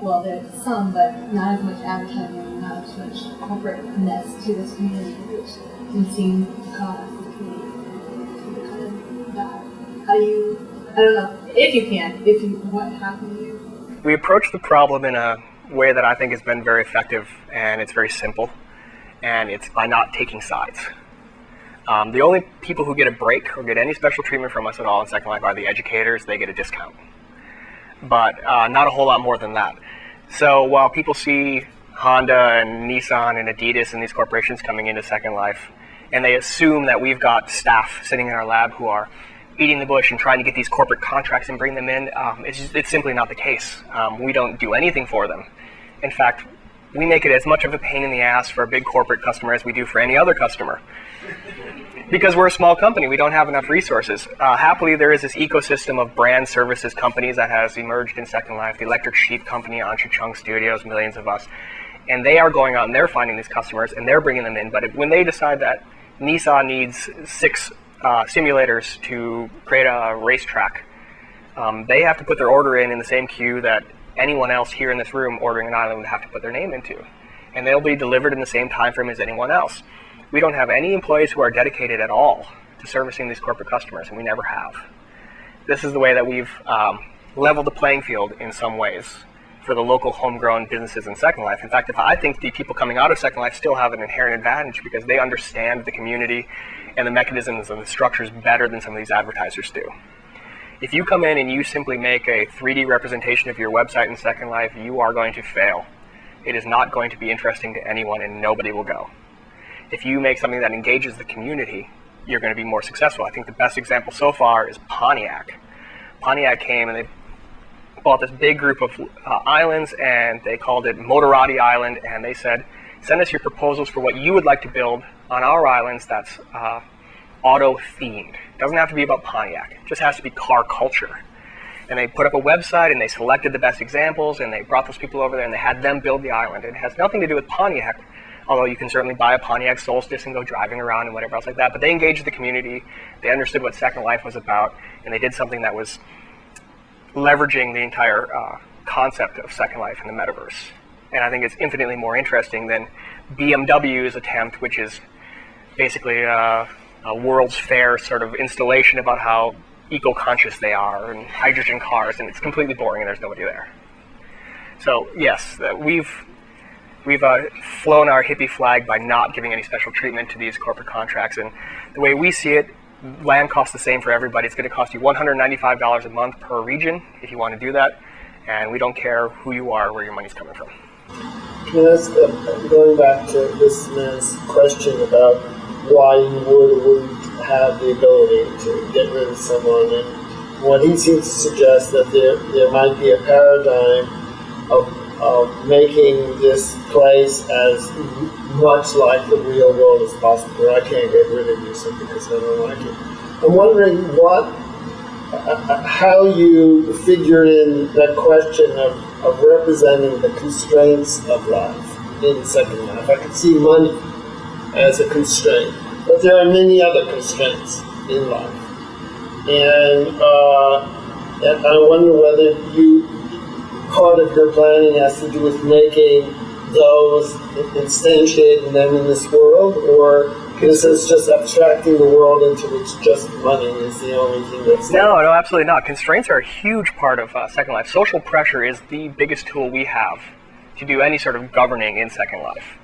well, there's some, but not as much advertising, not as much corporate-ness to this community, which can seem to cause the community to kind of die. How do you, I don't know, if you can, how can you? We approach the problem in a way that I think has been very effective, and it's very simple, and it's by not taking sides. The only people who get a break or get any special treatment from us at all in Second Life are the educators. They get a discount, but not a whole lot more than that. So while people see Honda and Nissan and Adidas and these corporations coming into Second Life, and they assume that we've got staff sitting in our lab who are eating the bush and trying to get these corporate contracts and bring them in, it's simply not the case. We don't do anything for them. In fact, we make it as much of a pain in the ass for a big corporate customer as we do for any other customer. Because we're a small company, we don't have enough resources. Happily, there is this ecosystem of brand services companies that has emerged in Second Life, the Electric Sheep Company, Anshu Chung Studios, millions of us. And they are going out and they're finding these customers and they're bringing them in. But when they decide that Nissan needs 6 simulators to create a racetrack, they have to put their order in the same queue that anyone else here in this room ordering an island would have to put their name into. And they'll be delivered in the same time frame as anyone else. We don't have any employees who are dedicated at all to servicing these corporate customers, and we never have. This is the way that we've leveled the playing field in some ways for the local homegrown businesses in Second Life. In fact, I think the people coming out of Second Life still have an inherent advantage because they understand the community and the mechanisms and the structures better than some of these advertisers do. If you come in and you simply make a 3D representation of your website in Second Life, you are going to fail. It is not going to be interesting to anyone and nobody will go. If you make something that engages the community, you're going to be more successful. I think the best example so far is Pontiac. Pontiac came and they bought this big group of islands, and they called it Motorati Island, and they said, send us your proposals for what you would like to build on our islands that's auto-themed. It doesn't have to be about Pontiac. It just has to be car culture. And they put up a website, and they selected the best examples, and they brought those people over there, and they had them build the island. It has nothing to do with Pontiac, although you can certainly buy a Pontiac Solstice and go driving around and whatever else like that. But they engaged the community, they understood what Second Life was about, and they did something that was leveraging the entire concept of Second Life in the metaverse. And I think it's infinitely more interesting than BMW's attempt, which is basically a World's Fair sort of installation about how eco-conscious they are, and hydrogen cars, and it's completely boring and there's nobody there. So yes, we've flown our hippie flag by not giving any special treatment to these corporate contracts, and the way we see it, land costs the same for everybody. It's going to cost you $195 a month per region if you want to do that, and we don't care who you are, where your money's coming from. Can I ask, going back to this man's question about why you would or wouldn't have the ability to get rid of someone, and what he seems to suggest that there might be a paradigm of making this place as much like the real world as possible. I can't get rid of you simply because I don't like you. I'm wondering how you figure in that question of representing the constraints of life in Second Life. I could see money as a constraint, but there are many other constraints in life. And I wonder whether part of your planning has to do with making those instantiating them in this world, or is this just abstracting the world into which just money is the only thing that's No, absolutely not. Constraints are a huge part of Second Life. Social pressure is the biggest tool we have to do any sort of governing in Second Life.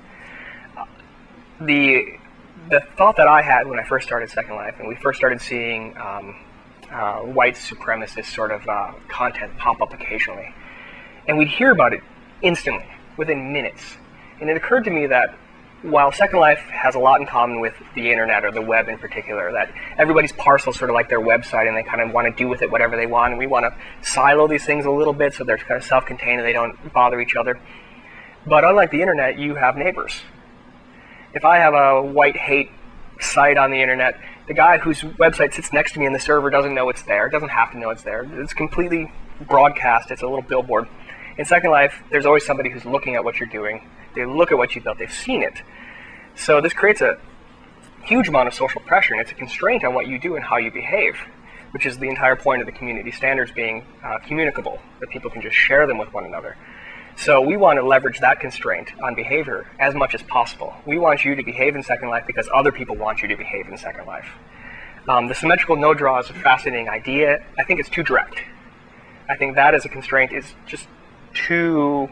The thought that I had when I first started Second Life, and we first started seeing white supremacist sort of content pop up occasionally, and we'd hear about it instantly, within minutes. And it occurred to me that while Second Life has a lot in common with the internet, or the web in particular, that everybody's parcel sort of like their website, and they kind of want to do with it whatever they want, and we want to silo these things a little bit so they're kind of self-contained and they don't bother each other. But unlike the internet, you have neighbors. If I have a white hate site on the internet, the guy whose website sits next to me in the server doesn't know it's there, doesn't have to know it's there. It's completely broadcast, it's a little billboard. In Second Life, there's always somebody who's looking at what you're doing. They look at what you built, they've seen it. So this creates a huge amount of social pressure, and it's a constraint on what you do and how you behave, which is the entire point of the community standards being communicable, that people can just share them with one another. So we want to leverage that constraint on behavior as much as possible. We want you to behave in Second Life because other people want you to behave in Second Life. The symmetrical node draw is a fascinating idea. I think it's too direct. I think that as a constraint is just too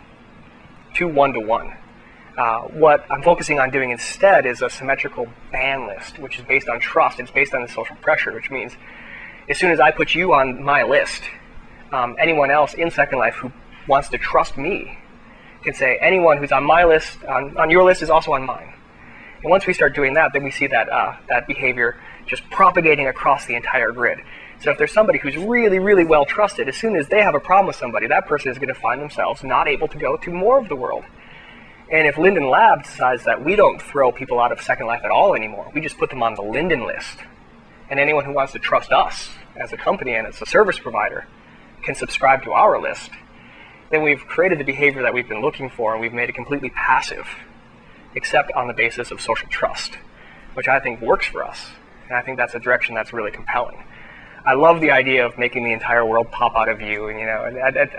one-to-one. What I'm focusing on doing instead is a symmetrical ban list, which is based on trust. It's based on the social pressure, which means as soon as I put you on my list, anyone else in Second Life who wants to trust me can say anyone who's on my list, on your list, is also on mine. And once we start doing that, then we see that that behavior just propagating across the entire grid. So if there's somebody who's really, really well trusted, as soon as they have a problem with somebody, that person is going to find themselves not able to go to more of the world. And if Linden Lab decides that we don't throw people out of Second Life at all anymore, we just put them on the Linden list, and anyone who wants to trust us as a company and as a service provider can subscribe to our list, then we've created the behavior that we've been looking for, and we've made it completely passive, except on the basis of social trust, which I think works for us. And I think that's a direction that's really compelling. I love the idea of making the entire world pop out of you, and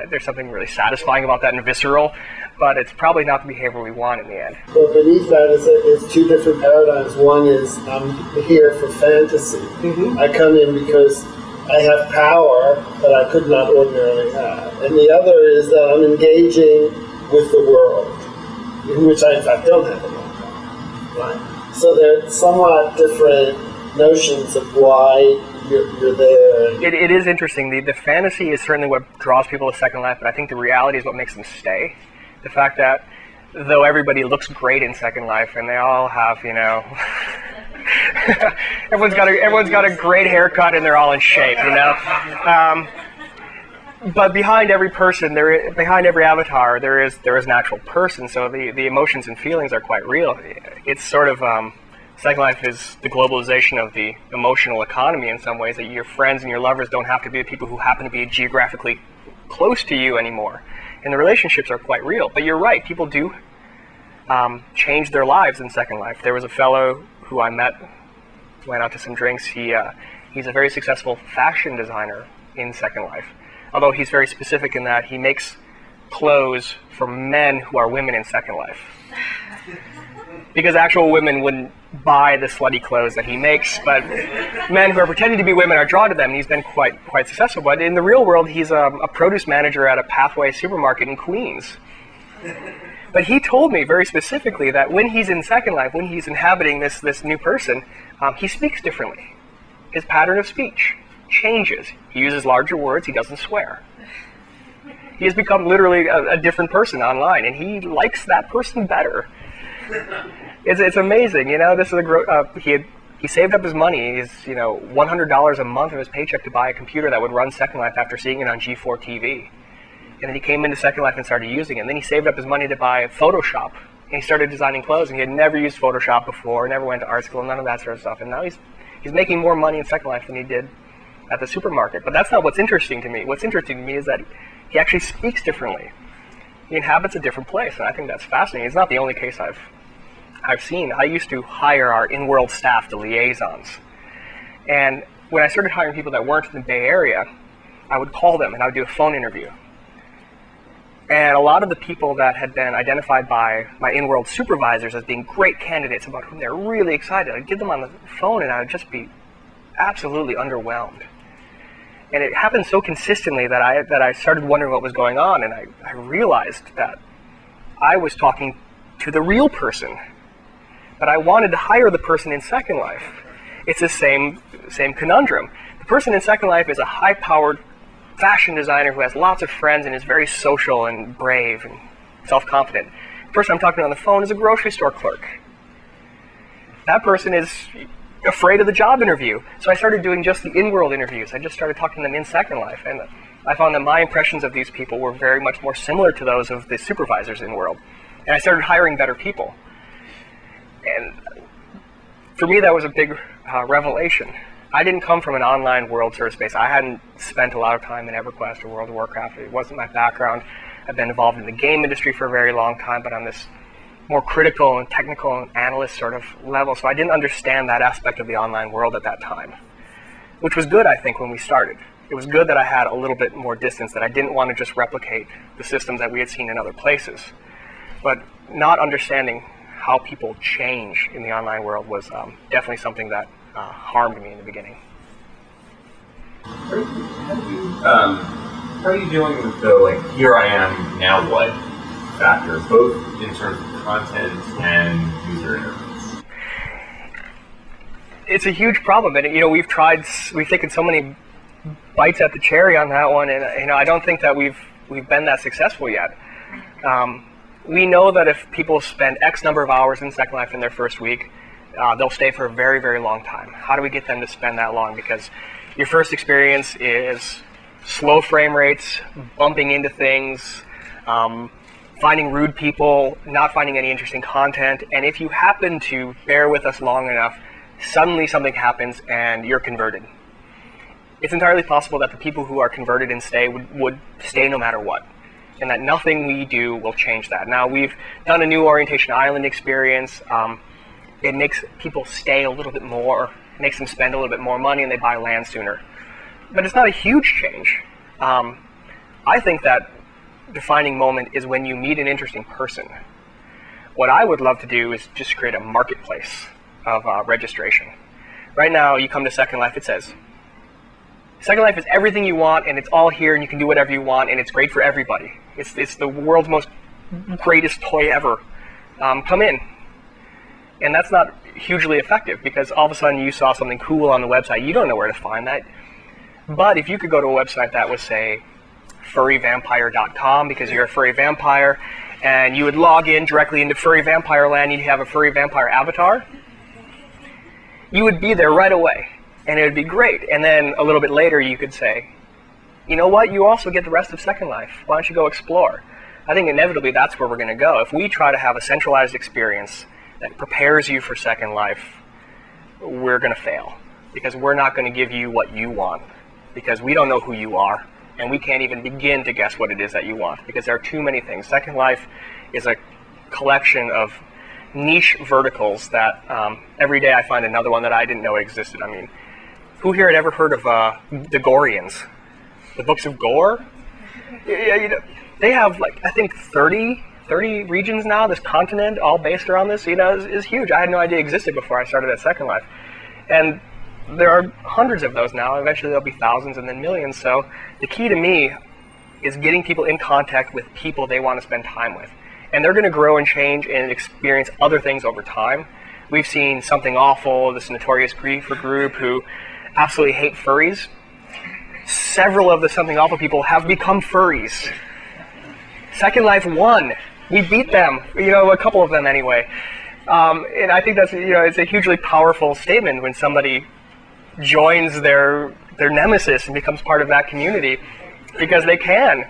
there's something really satisfying about that and visceral, but it's probably not the behavior we want in the end. Well, beneath that is two different paradigms. One is I'm here for fantasy. Mm-hmm. I come in because I have power that I could not ordinarily have. And the other is that I'm engaging with the world, in which I in fact don't have a lot of power. Right? So they're somewhat different notions of why you're there. It is interesting. The fantasy is certainly what draws people to Second Life, but I think the reality is what makes them stay. The fact that though everybody looks great in Second Life, and they all have, everyone's got a great haircut, and they're all in shape, But behind every person, behind every avatar, there is an actual person. So the emotions and feelings are quite real. It's sort of Second Life is the globalization of the emotional economy in some ways. That your friends and your lovers don't have to be the people who happen to be geographically close to you anymore, and the relationships are quite real. But you're right, people do change their lives in Second Life. There was a fellow who I met, went out to some drinks. He's a very successful fashion designer in Second Life. Although he's very specific in that he makes clothes for men who are women in Second Life. Because actual women wouldn't buy the slutty clothes that he makes, but men who are pretending to be women are drawn to them, and he's been quite successful. But in the real world, he's a produce manager at a Pathway supermarket in Queens. But he told me very specifically that when he's in Second Life, when he's inhabiting this new person, he speaks differently. His pattern of speech changes. He uses larger words. He doesn't swear. He has become literally a different person online, and he likes that person better. It's amazing, you know. This is he saved up his money. He's $100 a month of his paycheck to buy a computer that would run Second Life after seeing it on G4 TV. And then he came into Second Life and started using it. And then he saved up his money to buy Photoshop, and he started designing clothes. And he had never used Photoshop before, never went to art school, none of that sort of stuff. And now he's making more money in Second Life than he did at the supermarket. But that's not what's interesting to me. What's interesting to me is that he actually speaks differently. He inhabits a different place, and I think that's fascinating. It's not the only case I've seen. I used to hire our in-world staff, the liaisons. And when I started hiring people that weren't in the Bay Area, I would call them and I would do a phone interview. And a lot of the people that had been identified by my in-world supervisors as being great candidates about whom they're really excited, I'd get them on the phone and I would just be absolutely underwhelmed. And it happened so consistently that I started wondering what was going on, and I realized that I was talking to the real person, but I wanted to hire the person in Second Life. It's the same conundrum. The person in Second Life is a high-powered fashion designer who has lots of friends and is very social and brave and self-confident. The person I'm talking to on the phone is a grocery store clerk. That person is afraid of the job interview. So I started doing just the in-world interviews. I just started talking to them in Second Life, and I found that my impressions of these people were very much more similar to those of the supervisors in world. And I started hiring better people. And for me, that was a big revelation. I didn't come from an online world sort of space. I hadn't spent a lot of time in EverQuest or World of Warcraft. It wasn't my background. I've been involved in the game industry for a very long time, but on this more critical and technical and analyst sort of level. So I didn't understand that aspect of the online world at that time, which was good, I think, when we started. It was good that I had a little bit more distance, that I didn't want to just replicate the systems that we had seen in other places. But not understanding how people change in the online world was definitely something that harmed me in the beginning. How are you dealing with the here I am, now what factor, both in terms of content and user interface? It's a huge problem, and we've taken so many bites at the cherry on that one, and I don't think that we've been that successful yet. We know that if people spend X number of hours in Second Life in their first week, they'll stay for a very, very long time. How do we get them to spend that long? Because your first experience is slow frame rates, bumping into things, finding rude people, not finding any interesting content, and if you happen to bear with us long enough, suddenly something happens and you're converted. It's entirely possible that the people who are converted and stay would stay no matter what, and that nothing we do will change that. Now, we've done a new Orientation Island experience. It makes people stay a little bit more, makes them spend a little bit more money, and they buy land sooner. But it's not a huge change. I think that defining moment is when you meet an interesting person. What I would love to do is just create a marketplace of registration. Right now, you come to Second Life, it says, Second Life is everything you want, and it's all here, and you can do whatever you want, and it's great for everybody. It's the world's most greatest toy ever. Come in. And that's not hugely effective, because all of a sudden you saw something cool on the website. You don't know where to find that. But if you could go to a website that was, say, furryvampire.com, because you're a furry vampire, and you would log in directly into furry vampire land, you'd have a furry vampire avatar, you would be there right away, and it would be great. And then a little bit later you could say, you know what? You also get the rest of Second Life. Why don't you go explore? I think inevitably that's where we're going to go. If we try to have a centralized experience that prepares you for Second Life, we're going to fail. Because we're not going to give you what you want. Because we don't know who you are. And we can't even begin to guess what it is that you want. Because there are too many things. Second Life is a collection of niche verticals that every day I find another one that I didn't know existed. I mean, who here had ever heard of the Gorians? The books of Gore? Yeah, you know, they have, like, I think 30 regions now, this continent, all based around this, is huge. I had no idea it existed before I started at Second Life. And there are hundreds of those now. Eventually there'll be thousands and then millions. So the key to me is getting people in contact with people they want to spend time with. And they're going to grow and change and experience other things over time. We've seen Something Awful, this notorious griefer group who absolutely hate furries. Several of the Something Awful people have become furries. Second Life won. We beat them, a couple of them anyway. And I think that's, it's a hugely powerful statement when somebody joins their nemesis and becomes part of that community, because they can.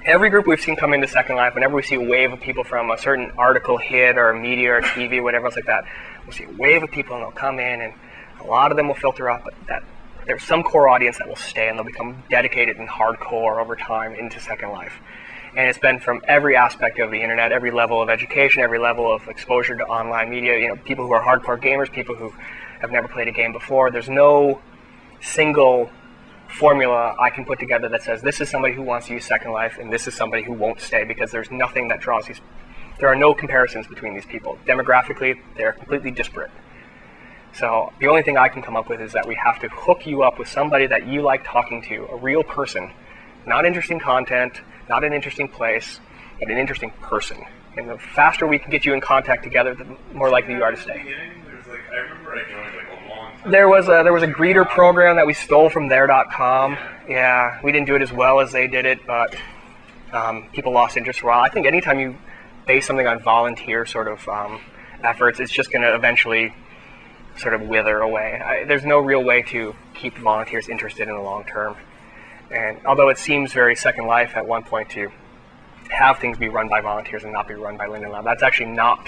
Every group we've seen come into Second Life, whenever we see a wave of people from a certain article hit or a media or TV, whatever else like that, we'll see a wave of people and they'll come in and a lot of them will filter up, but that there's some core audience that will stay and they'll become dedicated and hardcore over time into Second Life. And it's been from every aspect of the internet, every level of education, every level of exposure to online media, people who are hardcore gamers, people who have never played a game before. There's no single formula I can put together that says this is somebody who wants to use Second Life and this is somebody who won't stay, because there's nothing that draws these. There are no comparisons between these people. Demographically, they're completely disparate. So the only thing I can come up with is that we have to hook you up with somebody that you like talking to, a real person, not interesting content, not an interesting place, but an interesting person. And the faster we can get you in contact together, the more likely you are to stay. I remember I joined a long time. There was a greeter program that we stole from there.com. Yeah, we didn't do it as well as they did it, but people lost interest for a while. I think anytime you base something on volunteer sort of efforts, it's just going to eventually sort of wither away. There's no real way to keep volunteers interested in the long term. And although it seems very Second Life at one point to have things be run by volunteers and not be run by Linden Lab, that's actually not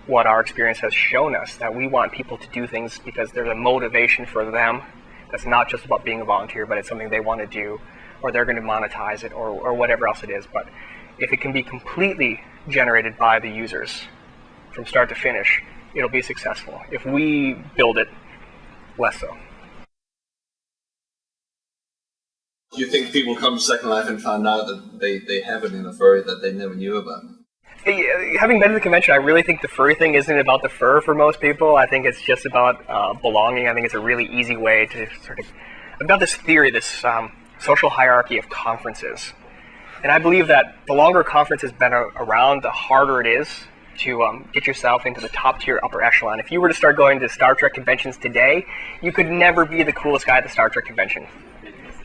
what our experience has shown us. That we want people to do things because there's a motivation for them that's not just about being a volunteer, but it's something they want to do, or they're going to monetize it, or whatever else it is. But if it can be completely generated by the users from start to finish, it'll be successful. If we build it, less so. Do you think people come to Second Life and find out that they have it in a furry that they never knew about? Having been to the convention, I really think the furry thing isn't about the fur for most people. I think it's just about belonging. I think it's a really easy way to sort of... I've got this theory, this social hierarchy of conferences. And I believe that the longer a conference has been around, the harder it is to get yourself into the top tier upper echelon. If you were to start going to Star Trek conventions today, you could never be the coolest guy at the Star Trek convention,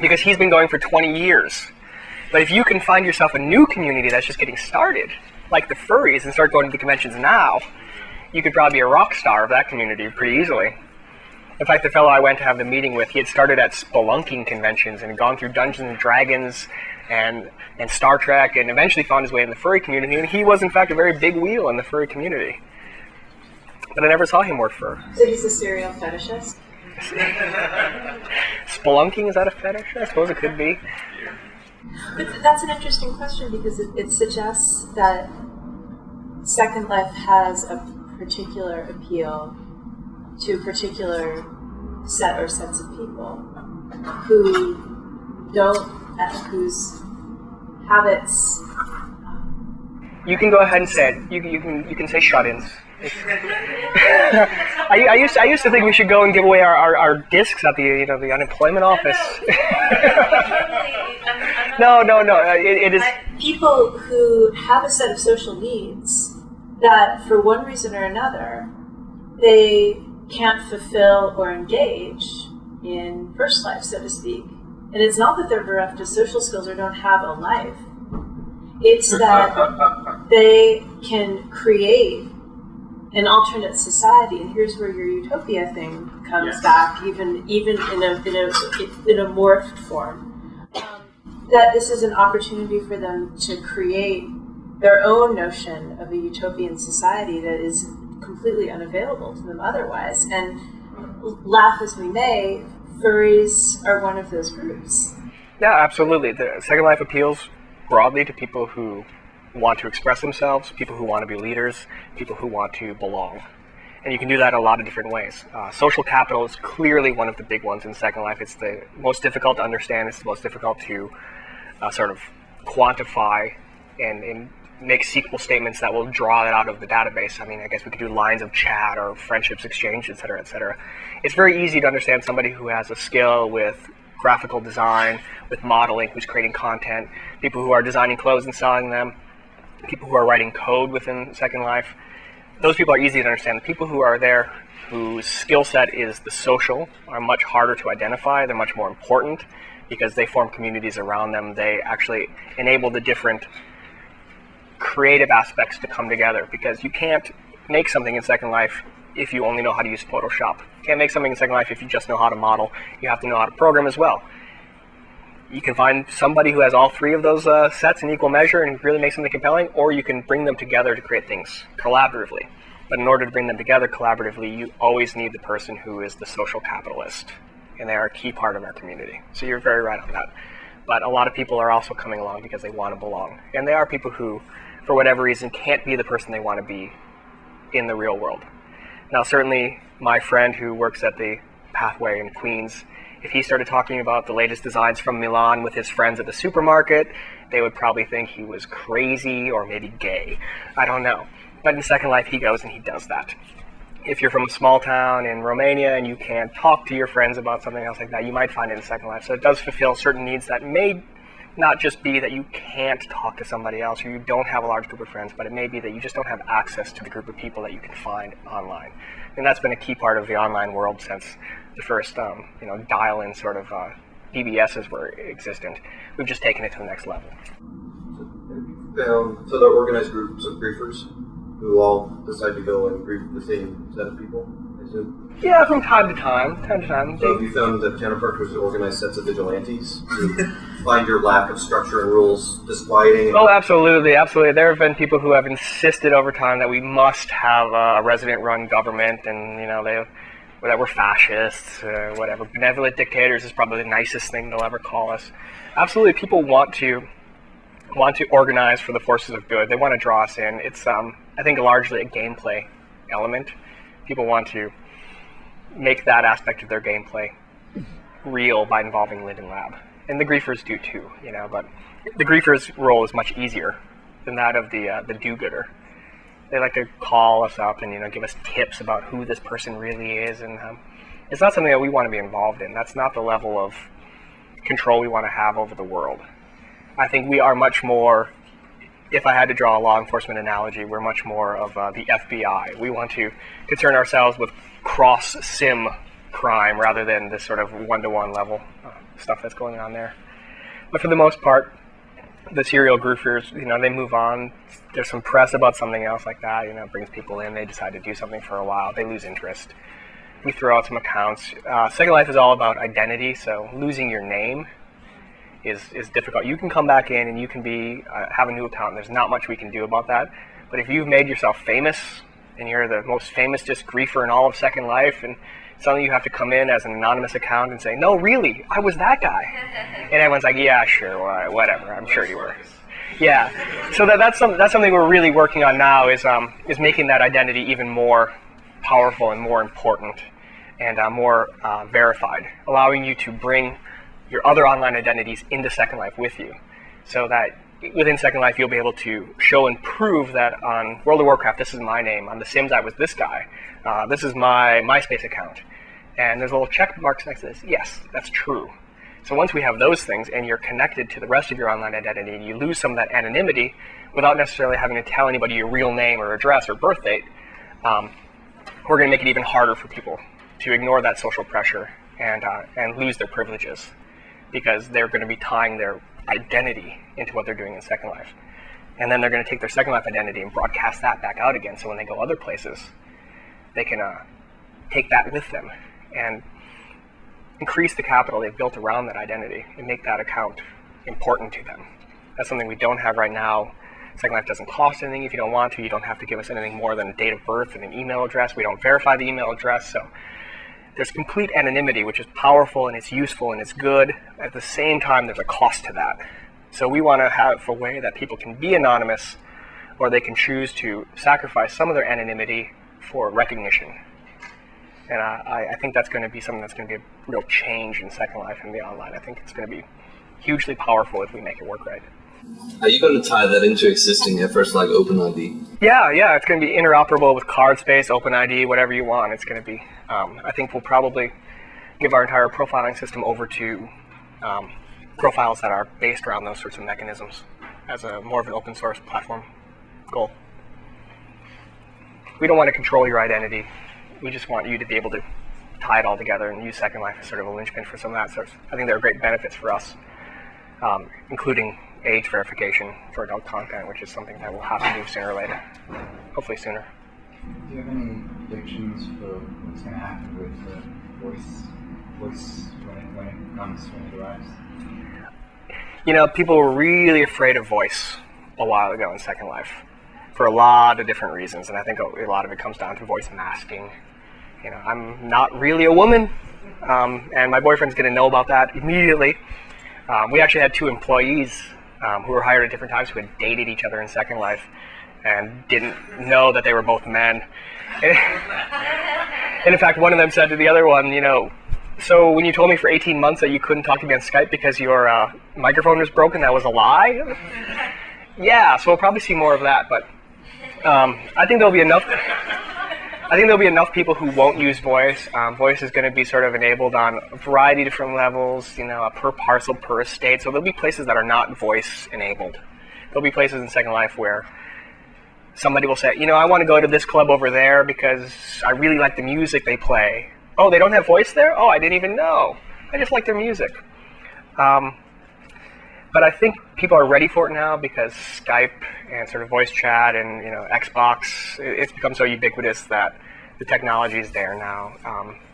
because he's been going for 20 years. But if you can find yourself a new community that's just getting started, like the furries, and start going to the conventions now, you could probably be a rock star of that community pretty easily. In fact, the fellow I went to have the meeting with, he had started at spelunking conventions and gone through Dungeons and Dragons and Star Trek, and eventually found his way in the furry community, and he was in fact a very big wheel in the furry community. But I never saw him wear fur. So he's a serial fetishist? Spelunking, is that a fetish? I suppose it could be. But that's an interesting question, because it suggests that Second Life has a particular appeal to a particular set or sets of people who don't, whose habits... You can go ahead and say it. You can say shut-ins. I used to think we should go and give away our discs at the the unemployment office. No. It is people who have a set of social needs that, for one reason or another, they can't fulfill or engage in First Life, so to speak. And it's not that they're bereft of social skills or don't have a life. It's that they can create an alternate society, and here's where your utopia thing comes back, even in a morphed form. that this is an opportunity for them to create their own notion of a utopian society that is completely unavailable to them otherwise. And laugh as we may, furries are one of those groups. Yeah, absolutely. The Second Life appeals broadly to people who want to express themselves, people who want to be leaders, people who want to belong. And you can do that a lot of different ways. Social capital is clearly one of the big ones in Second Life. It's the most difficult to understand. It's the most difficult to sort of quantify and make SQL statements that will draw that out of the database. I mean, I guess we could do lines of chat or friendships exchanged, et cetera, et cetera. It's very easy to understand somebody who has a skill with graphical design, with modeling, who's creating content, people who are designing clothes and selling them, people who are writing code within Second Life. Those people are easy to understand. The people who are there whose skill set is the social are much harder to identify. They're much more important because they form communities around them. They actually enable the different creative aspects to come together, because you can't make something in Second Life if you only know how to use Photoshop. You can't make something in Second Life if you just know how to model. You have to know how to program as well. You can find somebody who has all three of those sets in equal measure and really make something compelling, or you can bring them together to create things collaboratively. But in order to bring them together collaboratively, you always need the person who is the social capitalist, and they are a key part of our community. So you're very right on that. But a lot of people are also coming along because they want to belong. And they are people who, for whatever reason, can't be the person they want to be in the real world. Now, certainly, my friend who works at the Pathway in Queens, if he started talking about the latest designs from Milan with his friends at the supermarket, they would probably think he was crazy or maybe gay. I don't know. But in Second Life, he goes and he does that. If you're from a small town in Romania and you can't talk to your friends about something else like that, you might find it in Second Life. So it does fulfill certain needs that may not just be that you can't talk to somebody else or you don't have a large group of friends, but it may be that you just don't have access to the group of people that you can find online. And that's been a key part of the online world since the first dial-in sort of BBSs were existent. We've just taken it to the next level. So there are organized groups of griefers who all decide to go and grief the same set of people, I assume? Yeah, from time to time. So have you found that counterparts to organized sets of vigilantes who find your lack of structure and rules disquieting? Oh, absolutely. There have been people who have insisted over time that we must have a resident-run government, and that we're fascists, whatever. Benevolent dictators is probably the nicest thing they'll ever call us. Absolutely, people want to organize for the forces of good. They want to draw us in. It's, I think, largely a gameplay element. People want to make that aspect of their gameplay real by involving Linden Lab. And the griefers do too, but the griefer's role is much easier than that of the do-gooder. They like to call us up and give us tips about who this person really is, and it's not something that we want to be involved in. That's not the level of control we want to have over the world. I think we are much more, if I had to draw a law enforcement analogy, we're much more of the FBI. We want to concern ourselves with cross-sim crime rather than this sort of one-to-one level stuff that's going on there. But for the most part, the serial griefers, they move on. There's some press about something else like that, it brings people in, they decide to do something for a while, they lose interest. We throw out some accounts. Second Life is all about identity, so losing your name is difficult. You can come back in and you can have a new account, and there's not much we can do about that. But if you've made yourself famous, and you're the most famous just griefer in all of Second Life, and suddenly you have to come in as an anonymous account and say, no, really, I was that guy. And everyone's like, yeah, sure, whatever, I'm sure you were. Yeah, so that's something we're really working on now is making that identity even more powerful and more important and more verified, allowing you to bring your other online identities into Second Life with you, so that within Second Life you'll be able to show and prove that on World of Warcraft this is my name, on The Sims I was this guy, this is my MySpace account, and there's little check marks next to this. Yes, that's true. So once we have those things and you're connected to the rest of your online identity, and you lose some of that anonymity without necessarily having to tell anybody your real name or address or birth date, we're going to make it even harder for people to ignore that social pressure and lose their privileges, because they're going to be tying their identity into what they're doing in Second Life. And then they're going to take their Second Life identity and broadcast that back out again, so when they go other places, they can take that with them and increase the capital they've built around that identity and make that account important to them. That's something we don't have right now. Second Life doesn't cost anything if you don't want to. You don't have to give us anything more than a date of birth and an email address. We don't verify the email address, so there's complete anonymity, which is powerful and it's useful and it's good. At the same time, there's a cost to that. So we want to have a way that people can be anonymous, or they can choose to sacrifice some of their anonymity for recognition. And I think that's going to be something that's going to be a real change in Second Life and the online. I think it's going to be hugely powerful if we make it work right. Are you going to tie that into existing efforts like OpenID? Yeah, it's going to be interoperable with CardSpace, OpenID, whatever you want. It's going to be, I think we'll probably give our entire profiling system over to profiles that are based around those sorts of mechanisms as a more of an open source platform goal. We don't want to control your identity. We just want you to be able to tie it all together and use Second Life as sort of a linchpin for some of that. So I think there are great benefits for us, including age verification for adult content, which is something that we'll have to do sooner or later. Hopefully sooner. Do you have any predictions for what's going to happen with voice when it arrives? You know, people were really afraid of voice a while ago in Second Life for a lot of different reasons, and I think a lot of it comes down to voice masking. You know, I'm not really a woman, and my boyfriend's going to know about that immediately. We actually had 2 employees who were hired at different times who had dated each other in Second Life and didn't know that they were both men. And in fact, one of them said to the other one, you know, so when you told me for 18 months that you couldn't talk to me on Skype because your microphone was broken, that was a lie? Yeah, so we'll probably see more of that, but I think there'll be enough. I think there'll be enough people who won't use voice. Voice is going to be sort of enabled on a variety of different levels, you know, per parcel, per estate. So there'll be places that are not voice enabled. There'll be places in Second Life where somebody will say, you know, I want to go to this club over there because I really like the music they play. Oh, they don't have voice there? Oh, I didn't even know. I just like their music. But I think people are ready for it now because Skype and sort of voice chat and, you know, Xbox, it's become so ubiquitous that the technology is there now.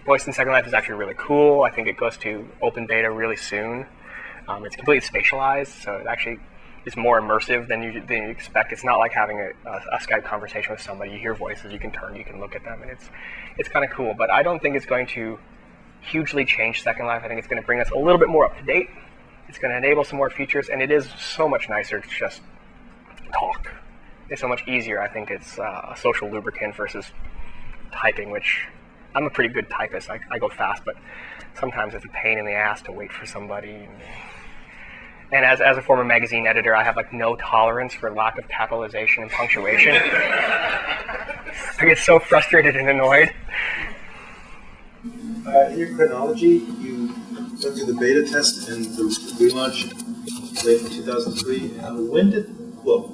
Voice in Second Life is actually really cool. I think it goes to open beta really soon. It's completely spatialized, so it actually is more immersive than you expect. It's not like having a Skype conversation with somebody. You hear voices, you can turn, you can look at them, and it's kind of cool. But I don't think it's going to hugely change Second Life. I think it's going to bring us a little bit more up to date. It's going to enable some more features, and it is so much nicer to just talk. It's so much easier. I think it's a social lubricant versus typing, which I'm a pretty good typist. I go fast, but sometimes it's a pain in the ass to wait for somebody. And as a former magazine editor, I have like no tolerance for lack of capitalization and punctuation. I get so frustrated and annoyed. In your chronology, you went through the beta test and the relaunch late in 2003.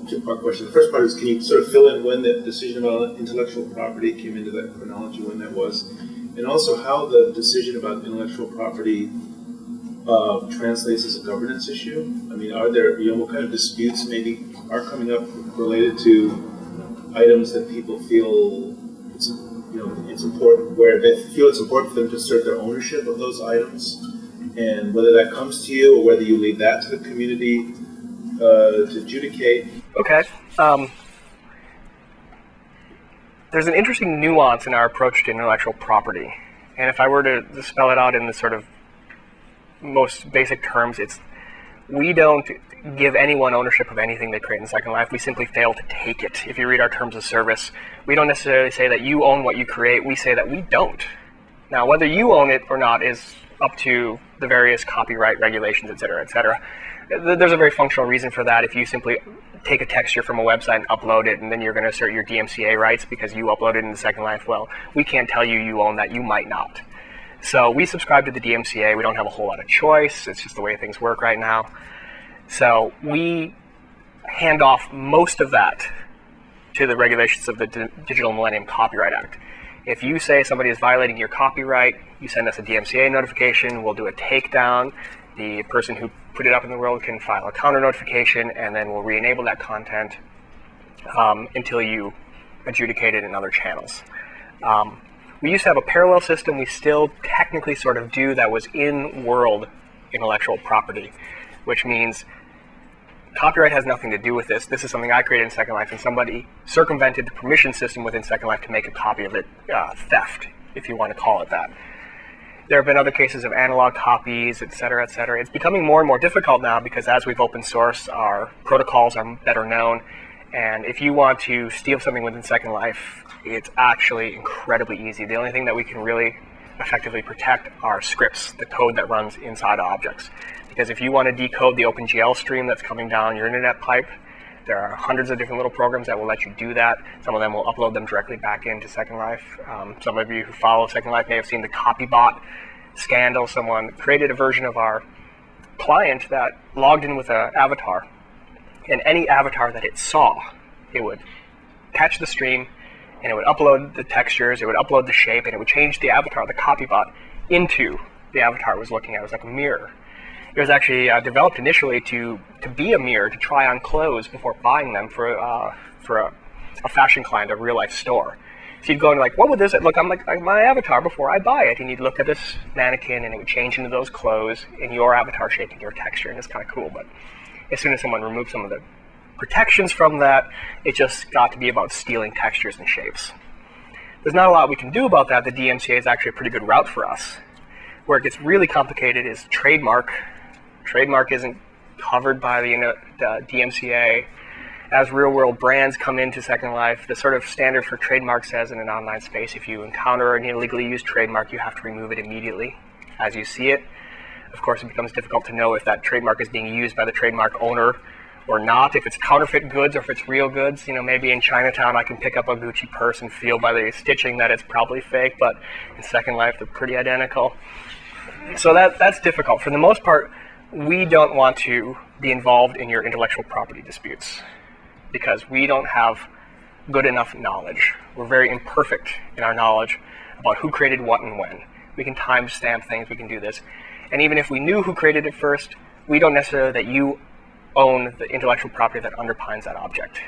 Two-part question. The first part is, can you sort of fill in when the decision about intellectual property came into that chronology, when that was, and also how the decision about intellectual property translates as a governance issue? I mean, are there, what kind of disputes maybe are coming up related to items that people feel it's important, where they feel it's important for them to assert their ownership of those items, and whether that comes to you or whether you leave that to the community to adjudicate? Okay. There's an interesting nuance in our approach to intellectual property, and if I were to spell it out in the sort of most basic terms, it's we don't give anyone ownership of anything they create in Second Life. We simply fail to take it. If you read our terms of service, we don't necessarily say that you own what you create. We say that we don't. Now, whether you own it or not is up to the various copyright regulations, et cetera, et cetera. There's a very functional reason for that. If you simply take a texture from a website and upload it, and then you're going to assert your DMCA rights because you uploaded it into Second Life, well, we can't tell you you own that. You might not. So we subscribe to the DMCA. We don't have a whole lot of choice. It's just the way things work right now. So we hand off most of that to the regulations of the Digital Millennium Copyright Act. If you say somebody is violating your copyright, you send us a DMCA notification. We'll do a takedown. The person who put it up in the world can file a counter notification, and then we'll re-enable that content until you adjudicate it in other channels. We used to have a parallel system. We still technically sort of do that was in-world intellectual property. which means copyright has nothing to do with this. This is something I created in Second Life, and somebody circumvented the permission system within Second Life to make a copy of it, theft, if you want to call it that. There have been other cases of analog copies, et cetera, et cetera. It's becoming more and more difficult now because as we've open sourced, our protocols are better known. And if you want to steal something within Second Life, it's actually incredibly easy. The only thing that we can really effectively protect are scripts, the code that runs inside objects. Because if you want to decode the OpenGL stream that's coming down your internet pipe, there are hundreds of different little programs that will let you do that. Some of them will upload them directly back into Second Life. Some of you who follow Second Life may have seen the CopyBot scandal. Someone created a version of our client that logged in with an avatar. And any avatar that it saw, it would catch the stream, and it would upload the textures, it would upload the shape, and it would change the avatar, the CopyBot, into the avatar it was looking at. It was like a mirror. It was actually developed initially to be a mirror, to try on clothes before buying them for a fashion client, a real-life store. So you'd go and like, what would this look? I'm like my avatar before I buy it, and you'd look at this mannequin, and it would change into those clothes in your avatar shape and your texture, and it's kind of cool. But as soon as someone removed some of the protections from that, it just got to be about stealing textures and shapes. There's not a lot we can do about that. The DMCA is actually a pretty good route for us. Where it gets really complicated is trademark. Trademark isn't covered by the DMCA. As real-world brands come into Second Life, the sort of standard for trademark says in an online space, if you encounter an illegally used trademark, you have to remove it immediately as you see it. Of course, it becomes difficult to know if that trademark is being used by the trademark owner or not, if it's counterfeit goods or if it's real goods. You know, maybe in Chinatown I can pick up a Gucci purse and feel by the stitching that it's probably fake, but in Second Life they're pretty identical. So that's difficult. For the most part, we don't want to be involved in your intellectual property disputes because we don't have good enough knowledge. We're very imperfect in our knowledge about who created what and when. We can timestamp things, we can do this. And even if we knew who created it first, we don't necessarily that you own the intellectual property that underpins that object.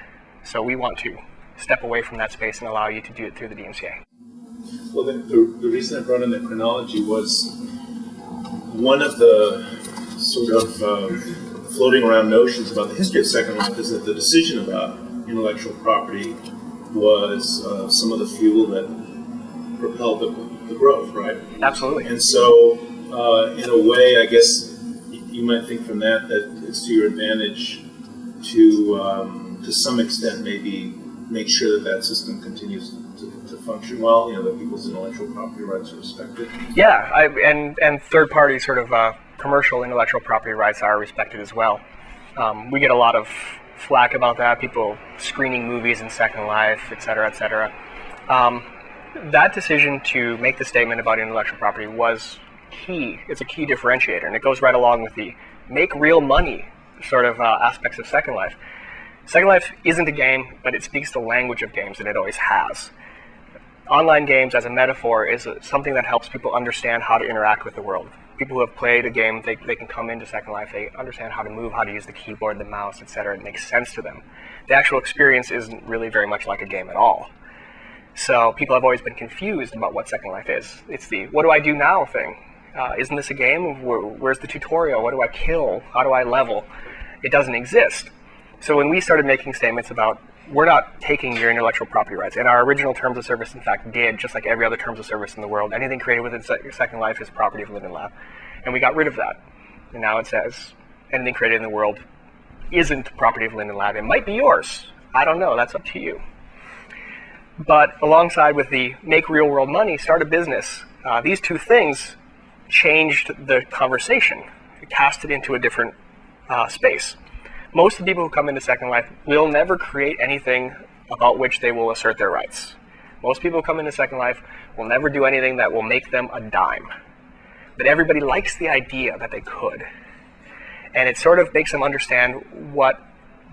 So we want to step away from that space and allow you to do it through the DMCA. Well, the reason I brought in the chronology was one of the sort of floating around notions about the history of Second Life is that the decision about intellectual property was some of the fuel that propelled the growth, right? Absolutely. And so, in a way, I guess you might think from that it's to your advantage to some extent maybe make sure that system continues to function well, that people's intellectual property rights are respected. Yeah, and third-party sort of commercial intellectual property rights are respected as well. We get a lot of flack about that, people screening movies in Second Life, et cetera, et cetera. That decision to make the statement about intellectual property was key. It's a key differentiator, and it goes right along with the make real money sort of aspects of Second Life. Second Life isn't a game, but it speaks the language of games, and it always has. Online games, as a metaphor, is something that helps people understand how to interact with the world. People who have played a game, they can come into Second Life, they understand how to move, how to use the keyboard, the mouse, etc. It makes sense to them. The actual experience isn't really very much like a game at all. So people have always been confused about what Second Life is. It's the what do I do now thing. Isn't this a game? Where's the tutorial? What do I kill? How do I level? It doesn't exist. So when we started making statements about we're not taking your intellectual property rights, and our original terms of service, in fact, did, just like every other terms of service in the world, anything created within Second Life is property of Linden Lab. And we got rid of that. And now it says anything created in the world isn't property of Linden Lab. It might be yours. I don't know. That's up to you. But alongside with the make real world money, start a business, these two things changed the conversation. It cast it into a different space. Most of the people who come into Second Life will never create anything about which they will assert their rights. Most people who come into Second Life will never do anything that will make them a dime. But everybody likes the idea that they could. And it sort of makes them understand what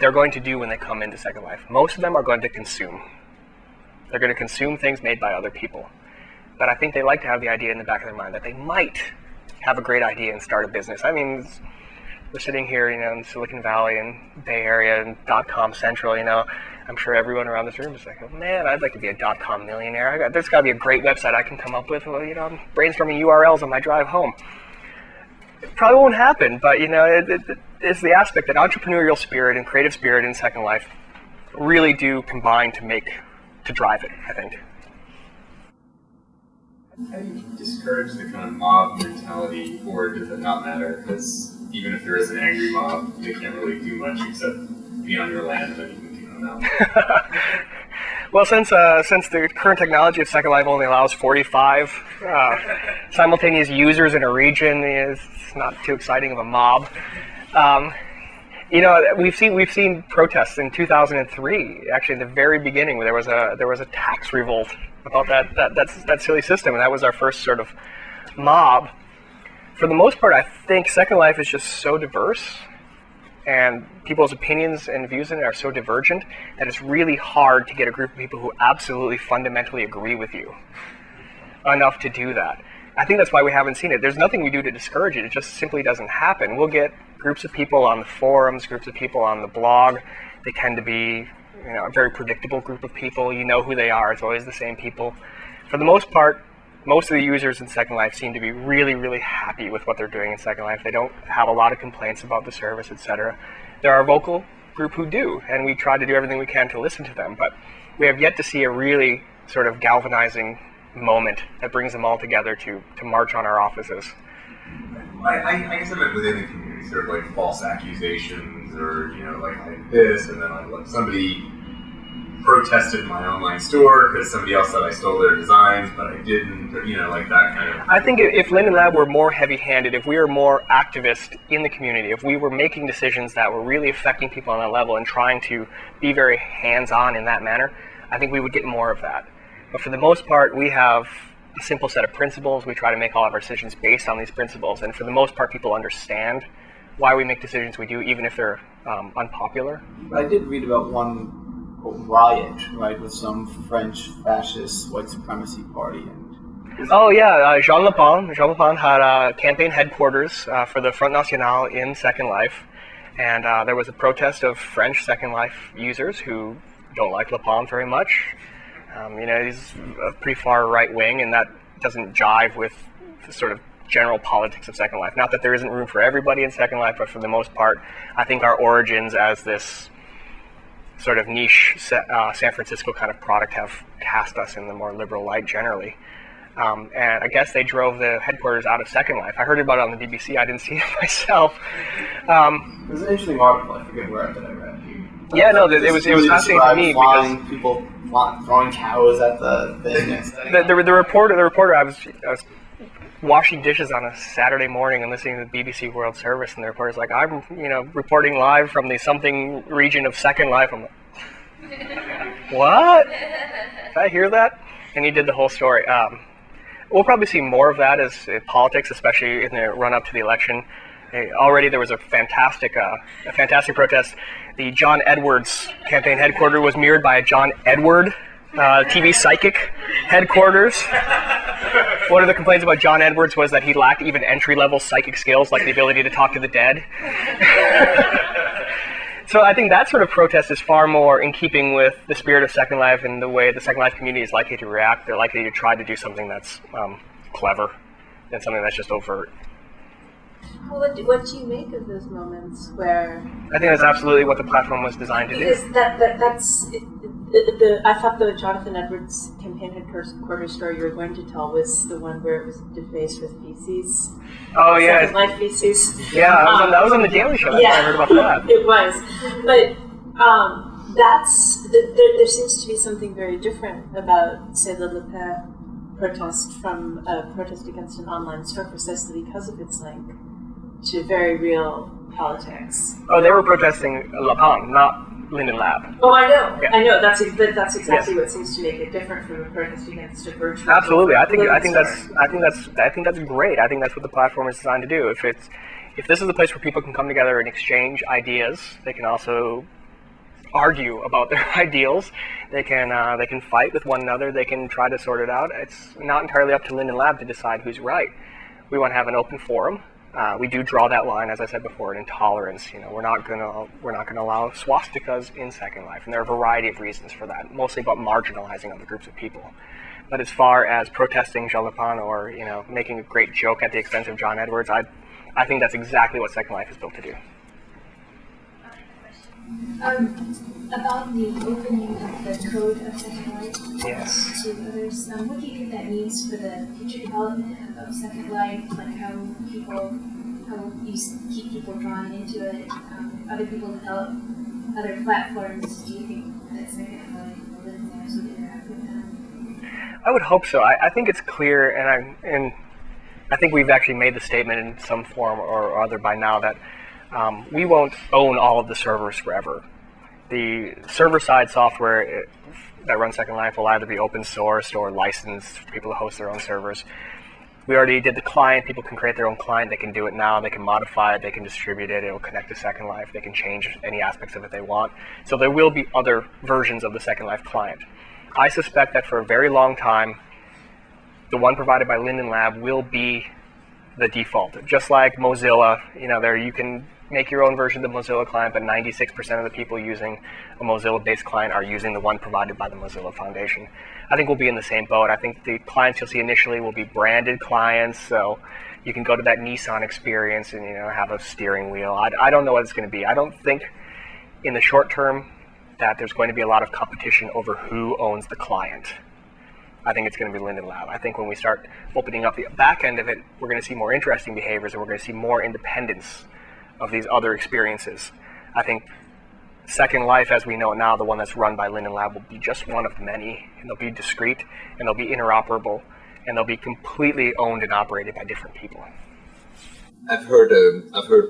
they're going to do when they come into Second Life. Most of them are going to consume. They're going to consume things made by other people. But I think they like to have the idea in the back of their mind that they might have a great idea and start a business. I mean, we're sitting here, in Silicon Valley and Bay Area and .com Central, I'm sure everyone around this room is like, oh, man, I'd like to be a .com millionaire. There's got to be a great website I can come up with. Well, I'm brainstorming URLs on my drive home. it probably won't happen, but it's the aspect that entrepreneurial spirit and creative spirit in Second Life really do combine to drive it, I think. How do you discourage the kind of mob mentality, or does it not matter? Because even if there is an angry mob, they can't really do much except be on your land and then you can kick them out. Well, since the current technology of Second Life only allows 45 simultaneous users in a region, it's not too exciting of a mob. We've seen protests in 2003. Actually, in the very beginning, where there was a tax revolt about that silly system, and that was our first sort of mob. For the most part, I think Second Life is just so diverse, and people's opinions and views in it are so divergent that it's really hard to get a group of people who absolutely fundamentally agree with you enough to do that. I think that's why we haven't seen it. There's nothing we do to discourage it. It just simply doesn't happen. We'll get groups of people on the forums, groups of people on the blog. They tend to be a very predictable group of people. You know who they are. It's always the same people. For the most part, most of the users in Second Life seem to be really, really happy with what they're doing in Second Life. They don't have a lot of complaints about the service, etc. There are a vocal group who do, and we try to do everything we can to listen to them, but we have yet to see a really sort of galvanizing moment that brings them all together to march on our offices. I guess I meant within the community, sort of like false accusations, or like this, and then like somebody protested my online store because somebody else said I stole their designs, but I didn't, or, like that kind of... I think if Linden Lab were more heavy-handed, if we were more activist in the community, if we were making decisions that were really affecting people on that level and trying to be very hands-on in that manner, I think we would get more of that. But for the most part, we have a simple set of principles. We try to make all of our decisions based on these principles, and for the most part, people understand why we make decisions we do, even if they're unpopular. I did read about one riot, right, with some French fascist white supremacy party. Oh yeah, Jean Le Pen had campaign headquarters for the Front National in Second Life, and there was a protest of French Second Life users who don't like Le Pen very much. He's a pretty far right wing, and that doesn't jive with the sort of general politics of Second Life. Not that there isn't room for everybody in Second Life, but for the most part, I think our origins as this sort of niche San Francisco kind of product have cast us in the more liberal light generally. And I guess they drove the headquarters out of Second Life. I heard about it on the BBC. I didn't see it myself. It was an interesting article. I forget where I read. Yeah, no, it was fascinating to me because people throwing cows at the thing. The reporter. I was washing dishes on a Saturday morning and listening to the BBC World Service, and the reporter's like, "I'm, reporting live from the something region of Second Life." I'm like, "What? Did I hear that?" And he did the whole story. We'll probably see more of that as politics, especially in the run-up to the election. Already there was a fantastic protest. The John Edwards campaign headquarters was mirrored by a John Edward TV psychic headquarters. One of the complaints about John Edwards was that he lacked even entry-level psychic skills, like the ability to talk to the dead. So I think that sort of protest is far more in keeping with the spirit of Second Life and the way the Second Life community is likely to react. They're likely to try to do something that's clever than something that's just overt. Well, what do you make of those moments where... I think that's absolutely what the platform was designed to do. I thought the Jonathan Edwards campaign headquarters story you were going to tell was the one where it was defaced with feces. Oh, yeah. Second Life feces. Yeah, that was on the Daily Show. Yeah, I heard about that. It was. But there seems to be something very different about, say, the Le Pen protest from a protest against an online store precisely because of its link to very real politics. Oh, they were protesting Le Pen, not Linden Lab. Oh, I know. Yeah. I know. That's exactly what seems to make it different from a protest against a virtual. Absolutely. I think that's great. I think that's what the platform is designed to do. If this is a place where people can come together and exchange ideas, they can also argue about their ideals. They can fight with one another. They can try to sort it out. It's not entirely up to Linden Lab to decide who's right. We want to have an open forum. We do draw that line, as I said before, in intolerance. We're not going to allow swastikas in Second Life, and there are a variety of reasons for that. Mostly about marginalizing other groups of people. But as far as protesting Jean Le Pen or making a great joke at the expense of John Edwards, I I think that's exactly what Second Life is built to do. About the opening of the code of Second Life Yes. to others, what do you think that means for the future development of Second Life? Like how you keep people drawn into it, other people develop other platforms. Do you think that Second Life will live there so they interact with them? I would hope so. I think it's clear, and I think we've actually made the statement in some form or other by now that we won't own all of the servers forever. The server-side software that runs Second Life will either be open sourced or licensed for people to host their own servers. We already did the client. People can create their own client. They can do it now. They can modify it. They can distribute it. It will connect to Second Life. They can change any aspects of it they want. So there will be other versions of the Second Life client. I suspect that for a very long time, the one provided by Linden Lab will be the default. Just like Mozilla, there you can make your own version of the Mozilla client, but 96% of the people using a Mozilla-based client are using the one provided by the Mozilla Foundation. I think we'll be in the same boat. I think the clients you'll see initially will be branded clients, so you can go to that Nissan experience and have a steering wheel. I don't know what it's going to be. I don't think in the short term that there's going to be a lot of competition over who owns the client. I think it's going to be Linden Lab. I think when we start opening up the back end of it, we're going to see more interesting behaviors and we're going to see more independence of these other experiences. I think Second Life, as we know it now, the one that's run by Linden Lab, will be just one of many, and they'll be discrete, and they'll be interoperable, and they'll be completely owned and operated by different people. I've heard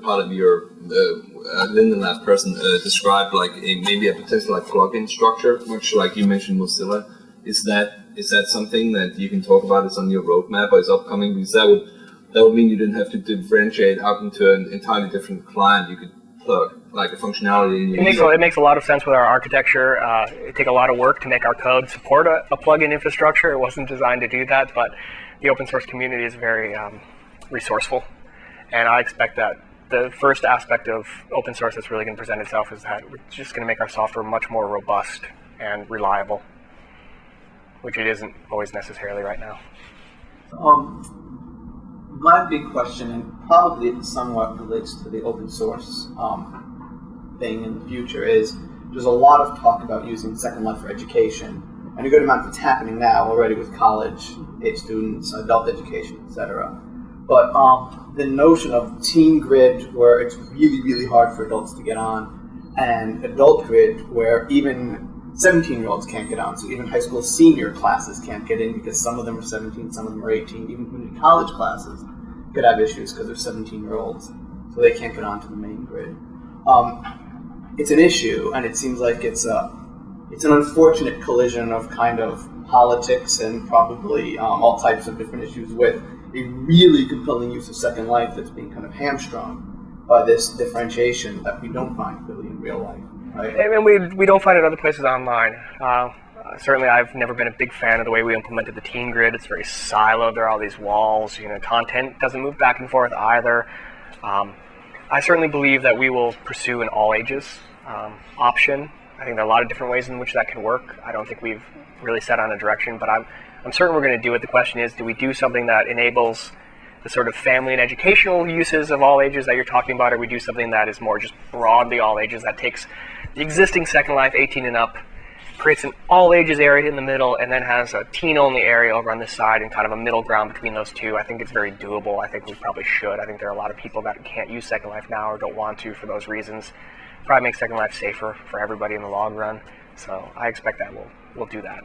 part of your Linden Lab person describe maybe a potential plugin structure, which you mentioned Mozilla. Is that something that you can talk about? It's on your roadmap or is upcoming? Because that would mean you didn't have to differentiate out into an entirely different client. You could plug a functionality in your It makes a lot of sense with our architecture. It took a lot of work to make our code support a plugin infrastructure. It wasn't designed to do that, but the open source community is very resourceful. And I expect that the first aspect of open source that's really going to present itself is that we're just going to make our software much more robust and reliable, which it isn't always necessarily right now. My big question, and probably it somewhat relates to the open source thing in the future, is there's a lot of talk about using Second Life for education, and a good amount that's happening now already with college-age students, adult education, etc. But the notion of Teen Grid, where it's really, really hard for adults to get on, and Adult Grid, where even 17-year-olds can't get on, so even high school senior classes can't get in because some of them are 17, some of them are 18. Even community college classes could have issues because they're 17-year-olds, so they can't get onto the main grid. It's an issue, and it seems like it's an unfortunate collision of kind of politics and probably all types of different issues with a really compelling use of Second Life that's being kind of hamstrung by this differentiation that we don't find really in real life. Right. And we don't find it other places online. Certainly, I've never been a big fan of the way we implemented the Teen Grid. It's very siloed. There are all these walls. Content doesn't move back and forth either. I certainly believe that we will pursue an all ages option. I think there are a lot of different ways in which that can work. I don't think we've really set on a direction, but I'm certain we're going to do it. The question is, do we do something that enables the sort of family and educational uses of all ages that you're talking about, or we do something that is more just broadly all ages, that takes the existing Second Life 18 and up, creates an all ages area in the middle, and then has a teen only area over on this side and kind of a middle ground between those two. I think it's very doable. I think we probably should. I think there are a lot of people that can't use Second Life now or don't want to for those reasons. Probably make Second Life safer for everybody in the long run. So I expect that we'll do that.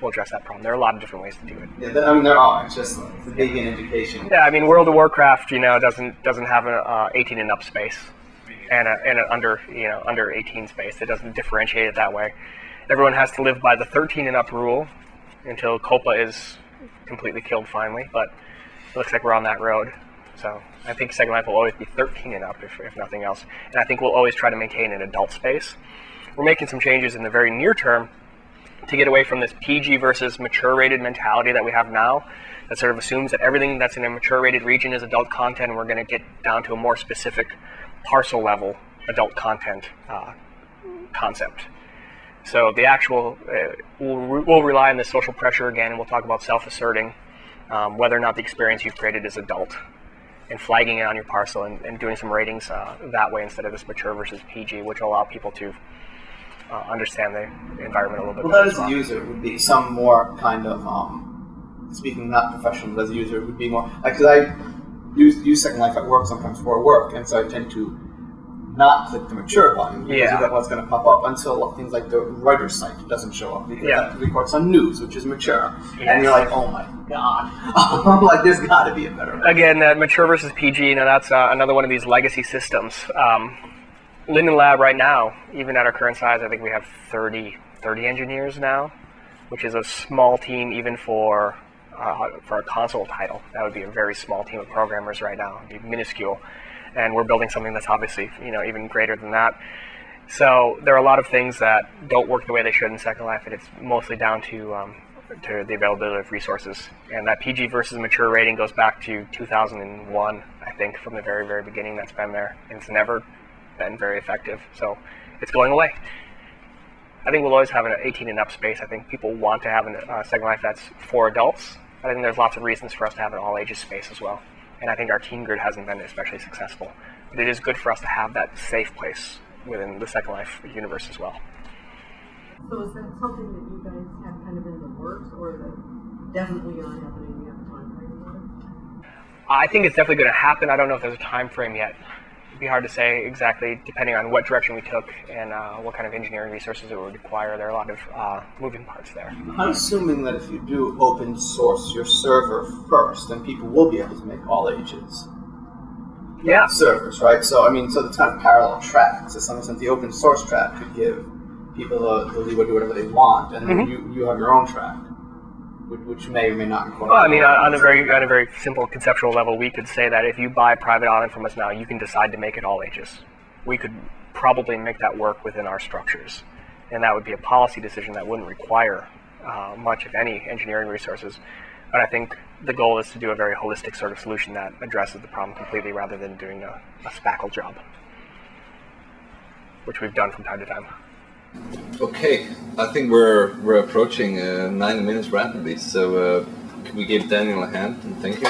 We'll address that problem. There are a lot of different ways to do it. Yeah, there are. It's just the big in education. Yeah, I mean, World of Warcraft, doesn't have an 18 and up space and an under 18 space. It doesn't differentiate it that way. Everyone has to live by the 13 and up rule until COPA is completely killed finally. But it looks like we're on that road. So I think Second Life will always be 13 and up, if nothing else. And I think we'll always try to maintain an adult space. We're making some changes in the very near term to get away from this PG versus mature rated mentality that we have now, that sort of assumes that everything that's in a mature rated region is adult content, and we're going to get down to a more specific parcel level adult content concept. So the actual, we'll rely on this social pressure again, and we'll talk about self-asserting whether or not the experience you've created is adult. and flagging it on your parcel and doing some ratings that way instead of this mature versus PG, which will allow people to understand the environment a little bit better. Well, that as a user would be some more kind of, speaking not professional, but as a user, it would be more, like, because I use Second Life at work sometimes for work, and so I tend to not click the mature button because of what's going to pop up until things like the Reuters site doesn't show up because that reports on news, which is mature, and you're like, oh my god, like there's got to be a better way. Again, that mature versus PG, that's another one of these legacy systems. Linden Lab right now, even at our current size, I think we have 30 engineers now, which is a small team even for a console title. That would be a very small team of programmers right now. It'd be minuscule. And we're building something that's obviously, even greater than that. So there are a lot of things that don't work the way they should in Second Life, and it's mostly down to the availability of resources. And that PG versus mature rating goes back to 2001, I think, from the very, very beginning. That's been there, and it's never been very effective. So it's going away. I think we'll always have an 18 and up space. I think people want to have a Second Life that's for adults. I think there's lots of reasons for us to have an all ages space as well. And I think our teen grid hasn't been especially successful. But it is good for us to have that safe place within the Second Life universe as well. So is that something that you guys have kind of in the works, or that definitely not happening? You have a time frame for it? I think it's definitely going to happen. I don't know if there's a time frame yet. It'd be hard to say exactly, depending on what direction we took and what kind of engineering resources it would require. There are a lot of moving parts there. I'm assuming that if you do open source your server first, then people will be able to make all ages servers, right? So so the kind of parallel tracks. In some sense, the open source track could give people the leeway to do whatever they want, and then you have your own track, which may or may not incorporate. Well, on a very simple conceptual level, we could say that if you buy private island from us now, you can decide to make it all ages. We could probably make that work within our structures, and that would be a policy decision that wouldn't require much, if any, engineering resources. But I think the goal is to do a very holistic sort of solution that addresses the problem completely, rather than doing a spackle job, which we've done from time to time. Okay, I think we're approaching 90 minutes rapidly, so can we give Daniel a hand and thank you?